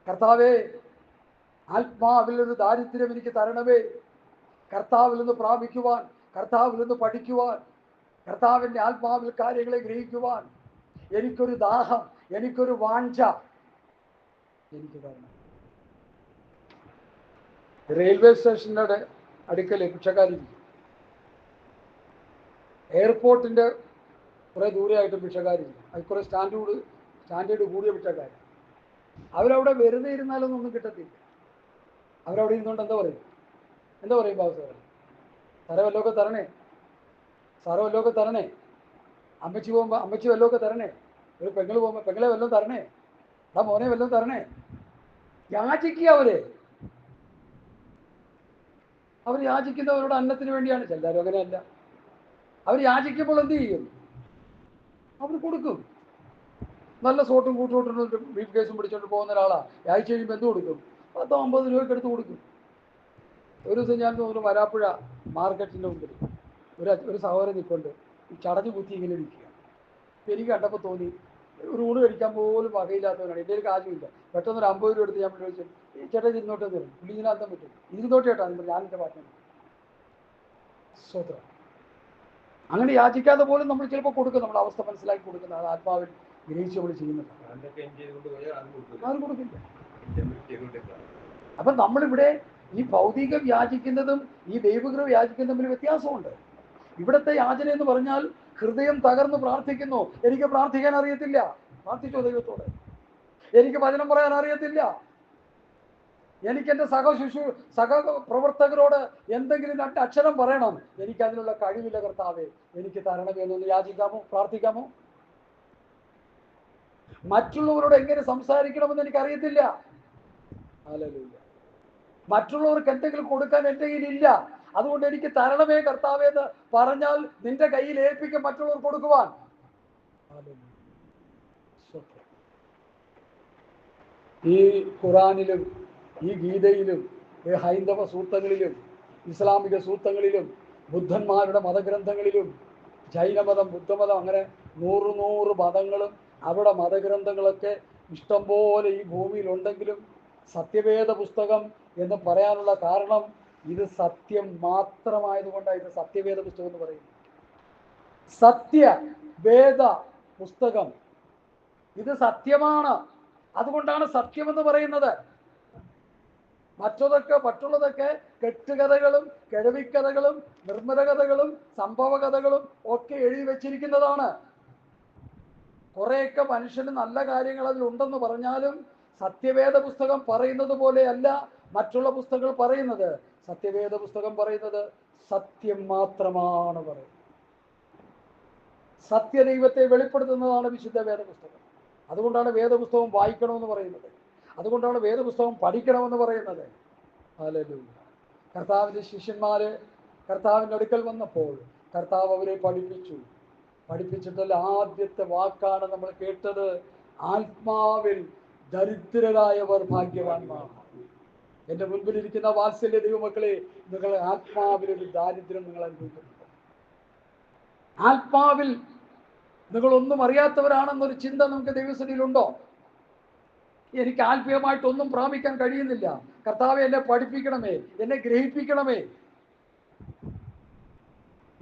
കർത്താവേ, ആത്മാവിൽ ഒരു ദാരിദ്ര്യം എനിക്ക് തരണമേ. കർത്താവിൽ നിന്ന് പ്രാപിക്കുവാൻ, കർത്താവിൽ നിന്ന് പഠിക്കുവാൻ, കർത്താവിൻ്റെ ആത്മാവിൽ കാര്യങ്ങളെ ഗ്രഹിക്കുവാൻ എനിക്കൊരു ദാഹം, എനിക്കൊരു വാഞ്ച എനിക്ക് തരണം. റെയിൽവേ സ്റ്റേഷനുടെ അടുക്കൽ ഭിക്ഷക്കാരി, എയർപോർട്ടിന്റെ കുറെ ദൂരെയായിട്ട് ഭിക്ഷക്കാരി, അത് കുറെ സ്റ്റാൻഡേർഡ് കൂടിയ ഭിക്ഷക്കാരി. അവരവിടെ വെറുതെ ഇരുന്നാലൊന്നും കിട്ടത്തില്ല. അവരവിടെ ഇരുന്നുകൊണ്ട് എന്താ പറയും ബാബു സാറേ? സാറേ വല്ലതൊക്കെ തരണേ, സാറേ വല്ലതൊക്കെ തരണേ, അമ്മച്ചി പോകുമ്പോൾ അമ്മച്ചി വല്ലതൊക്കെ തരണേ, ഒരു പെങ്ങള് പോകുമ്പോൾ പെങ്ങളെ വല്ലതും തരണേ, ആ മോനെ വല്ലതും തരണേ. യാചിക്കുക അവർ യാചിക്കുന്നവരുടെ അന്നത്തിന് വേണ്ടിയാണ്. എല്ലാവരും അങ്ങനെയല്ല. അവർ യാചിക്കുമ്പോൾ എന്ത് ചെയ്യും? അവർ കൊടുക്കും. നല്ല സോട്ടും കൂട്ടോട്ടും ബീഫ് കേസും പിടിച്ചോണ്ട് പോകുന്ന ഒരാളാ ആഴ്ച കഴിയുമ്പോൾ എന്ത് കൊടുക്കും? 10-50 രൂപയ്ക്ക് എടുത്ത് കൊടുക്കും. ഒരു ദിവസം ഞാൻ തോന്നുന്നു വരാപ്പുഴ മാർക്കറ്റിൻ്റെ മുമ്പിൽ ഒരു സഹോദരൻ നിൽപ്പുണ്ട്, ചടഞ്ഞു കുത്തി ഇങ്ങനെ ഇരിക്കുക. എനിക്ക് കണ്ടപ്പോൾ തോന്നി, ഒരു ഊണ് കഴിക്കാൻ പോലും വകയില്ലാത്തവനാണ്, എൻ്റെ ഒരു കാര്യമില്ല. പെട്ടെന്നൊരു 50 രൂപ എടുത്ത് ഞാൻ ചോദിച്ചു, ഈ ചേട്ടാ ഇരുന്നോട്ടെ തരും. പുള്ളി ഇങ്ങനെ അന്തം പറ്റും, ഇരുന്നോട്ട് ചേട്ടാ, ഞാൻ എൻ്റെ പാർട്ടി സ്വത്രം. അങ്ങനെ യാചിക്കാതെ പോലും നമ്മൾ ചിലപ്പോൾ കൊടുക്കും. നമ്മുടെ അവസ്ഥ മനസ്സിലാക്കി കൊടുക്കുന്ന അത് ആത്മാവിൽ ഗ്രഹിച്ച് നമ്മൾ ചെയ്യുന്നുണ്ട്. ആരും കൊടുക്കില്ല. അപ്പം നമ്മളിവിടെ ഈ ഭൗതികം യാചിക്കുന്നതും ഈ ദൈവകൃപ യാചിക്കുന്നതും തമ്മിൽ വ്യത്യാസമുണ്ട്. ഇവിടുത്തെ യാചന എന്ന് പറഞ്ഞാൽ ഹൃദയം തകർന്ന് പ്രാർത്ഥിക്കുന്നു. എനിക്ക് പ്രാർത്ഥിക്കാൻ അറിയത്തില്ല, പ്രാർത്ഥിച്ചോ ദൈവത്തോട്. എനിക്ക് വചനം പറയാൻ അറിയത്തില്ല, എനിക്ക് എൻ്റെ സഹപ്രവർത്തകരോട് എന്തെങ്കിലും 2 അക്ഷരം പറയണം, എനിക്കതിനുള്ള കഴിവില്ല കർത്താവേ, എനിക്ക് തരണമേ എന്നൊന്ന് യാചിക്കാമോ, പ്രാർത്ഥിക്കാമോ? മറ്റുള്ളവരോട് എങ്ങനെ സംസാരിക്കണമെന്ന് എനിക്കറിയത്തില്ല. ഹല്ലേലൂയ. മറ്റുള്ളവർക്ക് എന്തെങ്കിലും കൊടുക്കാൻ എൻ്റെ കയ്യിലില്ല, അതുകൊണ്ട് എനിക്ക് തരണമേ കർത്താവേ എന്ന് പറഞ്ഞാൽ നിന്റെ കയ്യിൽ ഏൽപ്പിക്കും മറ്റുള്ളവർ കൊടുക്കുവാൻ. ഈ ഖുറാനിലും ഈ ഗീതയിലും ഈ ഹൈന്ദവ സൂക്തങ്ങളിലും ഇസ്ലാമിക സൂക്തങ്ങളിലും ബുദ്ധന്മാരുടെ മതഗ്രന്ഥങ്ങളിലും ജൈനമതം, ബുദ്ധമതം, അങ്ങനെ 100 മതങ്ങളും അവിടെ മതഗ്രന്ഥങ്ങളൊക്കെ ഇഷ്ടംപോലെ ഈ ഭൂമിയിൽ ഉണ്ടെങ്കിലും സത്യവേദ പുസ്തകം എന്ന് പറയാനുള്ള കാരണം ഇത് സത്യം മാത്രമായതുകൊണ്ടാണ് ഇത് സത്യവേദ പുസ്തകം എന്ന് പറയുന്നത്. സത്യവേദ പുസ്തകം ഇത് സത്യമാണ്, അതുകൊണ്ടാണ് സത്യമെന്ന് പറയുന്നത്. മറ്റുള്ളതൊക്കെ കെട്ടുകഥകളും കിഴവിക്കഥകളും നിർമ്മിത കഥകളും സംഭവ കഥകളും ഒക്കെ എഴുതി വെച്ചിരിക്കുന്നതാണ്. കുറേയൊക്കെ മനുഷ്യന് നല്ല കാര്യങ്ങൾ അതിലുണ്ടെന്ന് പറഞ്ഞാലും സത്യവേദ പുസ്തകം പറയുന്നത് പോലെയല്ല മറ്റുള്ള പുസ്തകങ്ങൾ പറയുന്നത്. സത്യവേദ പുസ്തകം പറയുന്നത് സത്യം മാത്രമാണ് പറയുന്നത്. സത്യദൈവത്തെ വെളിപ്പെടുത്തുന്നതാണ് വിശുദ്ധ വേദപുസ്തകം. അതുകൊണ്ടാണ് വേദപുസ്തകം വായിക്കണമെന്ന് പറയുന്നത്, അതുകൊണ്ടാണ് വേദപുസ്തകം പഠിക്കണമെന്ന് പറയുന്നത്. ഹല്ലേലൂയ. കർത്താവിൻ്റെ ശിഷ്യന്മാര് കർത്താവിൻ്റെ അടുക്കൽ വന്നപ്പോൾ കർത്താവ് അവരെ പഠിപ്പിച്ചിട്ടുള്ള ആദ്യത്തെ വാക്കാണ് നമ്മൾ കേട്ടത്, ആത്മാവിൽ ദരിദ്രരായവർ ഭാഗ്യവാന്മാർ. എൻ്റെ മുൻപിലിരിക്കുന്ന വാത്സല്യ ദൈവമക്കളെ, നിങ്ങൾ ആത്മാവിലൊരു ദാരിദ്ര്യം നിങ്ങൾ അനുഭവിക്കുന്നുണ്ട്. ആത്മാവിൽ നിങ്ങളൊന്നും അറിയാത്തവരാണെന്നൊരു ചിന്ത നമുക്ക് ദൈവസന്നിധിയിലുണ്ടോ? എനിക്ക് ആത്മീയമായിട്ടൊന്നും പ്രാപിക്കാൻ കഴിയുന്നില്ല, കർത്താവെ എന്നെ പഠിപ്പിക്കണമേ, എന്നെ ഗ്രഹിപ്പിക്കണമേ,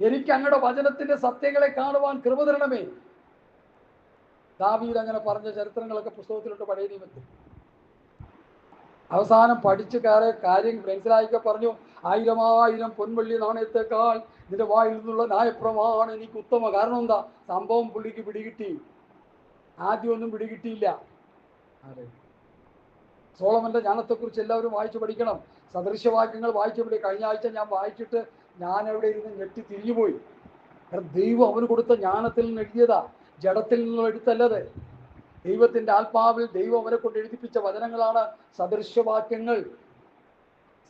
എനിക്ക് അങ്ങയുടെ വചനത്തിന്റെ സത്യങ്ങളെ കാണുവാൻ കൃപ തരണമേ. ദാവീദ് അങ്ങനെ പറഞ്ഞ ചരിത്രങ്ങളൊക്കെ പുസ്തകത്തിലുണ്ട് പഴയ നിയമത്തിൽ. അവസാനം പഠിച്ച് കാര്യം മനസ്സിലായിക്കെ പറഞ്ഞു, 1000 പൊൻവെള്ളി നാണയത്തെക്കാൾ നിന്റെ വായിൽ നിന്നുള്ള ന്യായപ്രമാണം എനിക്ക് ഉത്തമ. കാരണം എന്താ? സംഭവം പുള്ളിക്ക് പിടികിട്ടി. ആദ്യമൊന്നും പിടികിട്ടിയില്ല. സോളമന്റെ ജ്ഞാനത്തെക്കുറിച്ച് എല്ലാവരും വായിച്ചു പഠിക്കണം. സദൃശവാക്യങ്ങൾ വായിച്ചു പഠിക്കും. കഴിഞ്ഞ ആഴ്ച ഞാൻ വായിച്ചിട്ട് ഞാൻ എവിടെ ഇരുന്ന് ഞെട്ടി തിരിഞ്ഞുപോയി. കാരണം ദൈവം അവന് കൊടുത്ത ജ്ഞാനത്തിൽ നിന്ന് എഴുതിയതാ, ജഡത്തിൽ നിന്നും എടുത്തല്ലത്. ദൈവത്തിന്റെ ആത്മാവിൽ ദൈവം അവനെ കൊണ്ട് എഴുതിപ്പിച്ച വചനങ്ങളാണ് സദൃശവാക്യങ്ങൾ.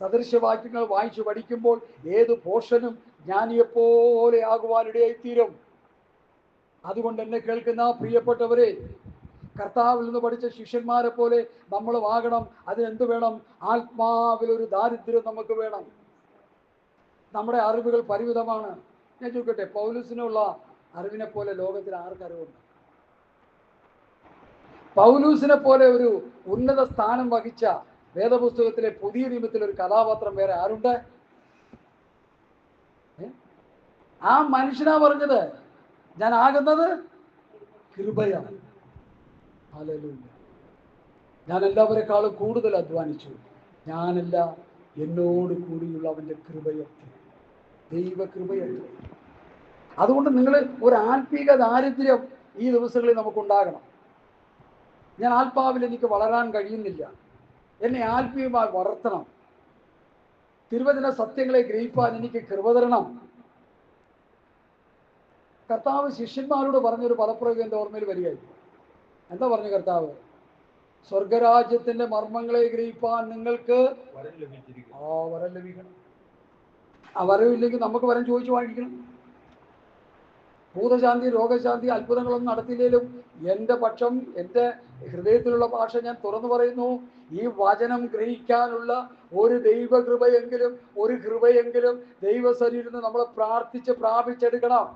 സദൃശവാക്യങ്ങൾ വായിച്ചു പഠിക്കുമ്പോൾ ഏത് പോഷനും ജ്ഞാനിയെപ്പോലെ ആകുവാനിടയായിത്തീരും. അതുകൊണ്ട് എന്നെ കേൾക്കുന്ന പ്രിയപ്പെട്ടവരെ, കർത്താവിൽ നിന്ന് പഠിച്ച ശിഷ്യന്മാരെ പോലെ നമ്മളും ആകണം. അതിനെന്ത് വേണം? ആത്മാവിലൊരു ദാരിദ്ര്യം നമുക്ക് വേണം. നമ്മുടെ അറിവുകൾ പരിമിതമാണ്. ഞാൻ ചോദിക്കട്ടെ, പൗലൂസിനുള്ള അറിവിനെ പോലെ ലോകത്തിൽ ആർക്കറിവുണ്ട്? പൗലൂസിനെ പോലെ ഒരു ഉന്നത സ്ഥാനം വഹിച്ച വേദപുസ്തകത്തിലെ പുതിയ നിയമത്തിലെ ഒരു കഥാപാത്രം വേറെ ആരുണ്ട്? ആ മനുഷ്യനാ പറഞ്ഞത്, ഞാൻ ആകുന്നത് കൃപയാണ്. ഹല്ലേലൂയ. ഞാൻ എല്ലാവരെക്കാളും കൂടുതൽ അധ്വാനിച്ചു, ഞാനല്ല, എന്നോട് കൂടിയുള്ള അവൻ്റെ കൃപയത്ര, ദൈവകൃപയത്ര. അതുകൊണ്ട് നിങ്ങൾ ഒരു ആത്മീക ദാരിദ്ര്യം ഈ ദിവസങ്ങളിൽ നമുക്കുണ്ടാകണം. ഞാൻ ആത്മാവിൽ എനിക്ക് വളരാൻ കഴിയുന്നില്ല, എന്നെ ആത്മീയമായി വളർത്തണം. തിരുവചന സത്യങ്ങളെ ഗ്രഹിപ്പാൻ എനിക്ക് കൃപ തരണം. കർത്താവ് ശിഷ്യന്മാരോട് പറഞ്ഞൊരു പദപ്രയോഗം എൻ്റെ ഓർമ്മയിൽ വരികയായി. എന്താ പറഞ്ഞു കർത്താവ്? സ്വർഗരാജ്യത്തിന്റെ മർമ്മങ്ങളെ ഗ്രഹിപ്പാൻ നിങ്ങൾക്ക് വരം ലഭിക്കണം. ആ വരവില്ലെങ്കിൽ നമുക്ക് വരം ചോദിച്ചു വാങ്ങിക്കണം. ഭൂതശാന്തി, രോഗശാന്തി, അത്ഭുതങ്ങളൊന്നും നടത്തിയില്ലേലും എൻ്റെ പക്ഷം, എൻ്റെ ഹൃദയത്തിലുള്ള ഭാഷ ഞാൻ തുറന്നു പറയുന്നു. ഈ വചനം ഗ്രഹിക്കാനുള്ള ഒരു ദൈവകൃപയെങ്കിലും, ഒരു കൃപയെങ്കിലും ദൈവശരീരത്തിൽ നമ്മൾ പ്രാർത്ഥിച്ച് പ്രാപിച്ചെടുക്കണം.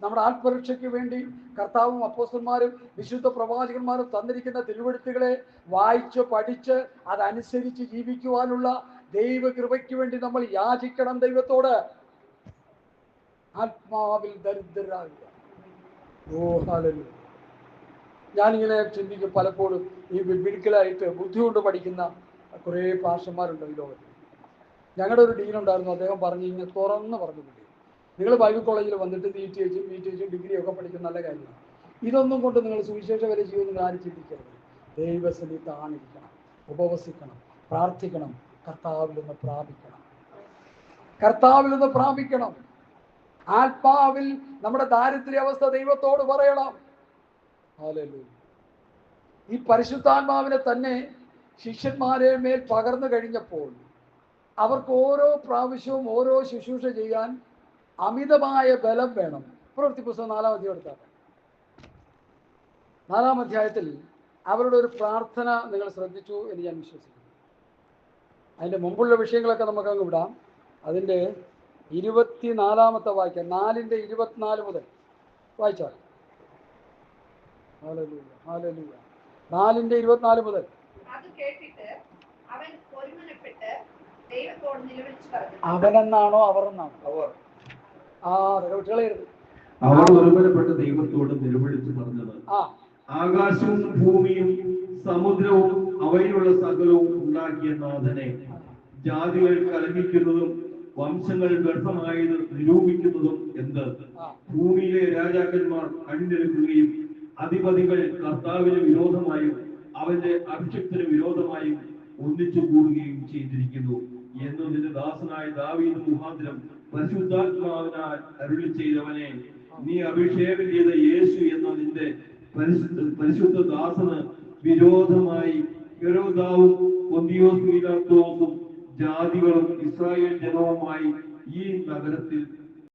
നമ്മുടെ ആത്മരക്ഷയ്ക്ക് വേണ്ടി കർത്താവും അപ്പോസ്തലന്മാരും വിശുദ്ധ പ്രവാചകന്മാരും തന്നിരിക്കുന്ന തിരുവെഴുത്തുകളെ വായിച്ച് പഠിച്ച് അതനുസരിച്ച് ജീവിക്കുവാനുള്ള ദൈവകൃപയ്ക്ക് വേണ്ടി നമ്മൾ യാചിക്കണം ദൈവത്തോട്. ആത്മാവിൽ ദരിദ്രരാകുക. ഓ ഹല്ലേലൂയ. ഞാനിങ്ങനെ ചിന്തിക്കും പലപ്പോഴും, ഈ ബിബ്ലിക്കലായിട്ട് ബുദ്ധി കൊണ്ട് പഠിക്കുന്ന കുറേ പാസ്റ്റർമാരുണ്ട് ഈ ലോകത്ത്. ഞങ്ങളുടെ ഒരു ഡീനുണ്ടായിരുന്നു, അദ്ദേഹം പറഞ്ഞു, ഇങ്ങനെ തുറന്ന് പറഞ്ഞിട്ടുണ്ട്, നിങ്ങൾ ബൈബിൾ കോളേജിൽ വന്നിട്ട് BTH ഡിഗ്രി ഒക്കെ പഠിക്കുന്ന നല്ല കാര്യമാണ്. ഇതൊന്നും കൊണ്ട് നിങ്ങൾ സുവിശേഷ വരെ ചെയ്യുമെന്ന് നിങ്ങൾ ആരും ചിന്തിക്കരുത്. ദൈവസന്നിധി താണിരിക്കണം, ഉപവസിക്കണം, പ്രാർത്ഥിക്കണം, കർത്താവിൽ നിന്ന് പ്രാപിക്കണം. കർത്താവിൽ നിന്ന് പ്രാപിക്കണം. ആത്മാവിൽ നമ്മുടെ ദാരിദ്ര്യാവസ്ഥ ദൈവത്തോട് പറയണം. ഹല്ലേലൂയ. ഈ പരിശുദ്ധാത്മാവിനെ തന്നെ ശിഷ്യന്മാരെ മേൽ പകർന്നു കഴിഞ്ഞപ്പോൾ അവർക്ക് ഓരോ പ്രാവശ്യവും ഓരോ ശുശ്രൂഷ ചെയ്യാൻ അമിതമായ ബലം വേണം. പ്രവൃത്തി പുസ്തകം 4-ാം അധ്യായം എടുത്താൽ 4-ാം അധ്യായത്തിൽ അവരുടെ ഒരു പ്രാർത്ഥന നിങ്ങൾ ശ്രദ്ധിച്ചു എന്ന് ഞാൻ വിശ്വസിക്കുന്നു. അതിൻ്റെ മുമ്പുള്ള വിഷയങ്ങളൊക്കെ നമുക്കങ്ങ് വിടാം. അതിൻ്റെ 24-ാമത്തെ വാക്യം, 4:24 മുതൽ വായിച്ചാൽ. Hallelujah, hallelujah. 4:24 മുതൽ. അവനെന്നാണോ അവർ എന്നാണോ? കുട്ടികളെഴുതി. അവർ ഒരുമനപ്പെട്ട് ദൈവത്തോട് നിലവിളിച്ച് പറഞ്ഞത്, ആകാശവും ഭൂമിയും സമുദ്രവും അവയിലുള്ള സകലവും ഉണ്ടാക്കിയ നാഥനെ, ജാതികൾ കലഹിക്കുന്നതും വംശങ്ങൾ വ്യർത്ഥമായത് നിരൂപിക്കുന്നതും എന്ത്? ഭൂമിയിലെ രാജാക്കന്മാർ അണിനിരക്കുകയും അധിപതികൾ കർത്താവിന് വിരോധമായും അവന്റെ അഭിഷിക്തന് വിരോധമായും ഒന്നിച്ചു കൂടുകയും ചെയ്തിരിക്കുന്നു എന്ന് നിന്റെ ദാസനായ ദാവീദ് മുഖാന്തരം പരിശുദ്ധാത്മാവിനാൽ അരുളി ചെയ്തവനെ, നീ അഭിഷേകം ചെയ്ത യേശു എന്ന നിന്റെ പരിശുദ്ധ ദാസന് വിരോധമായി ഹെരോദാവും പൊന്തിയോസ് പീലാത്തോസും ജാതികളും ഇസ്രായേൽ ജനവുമായി ഈ നഗരത്തിൽ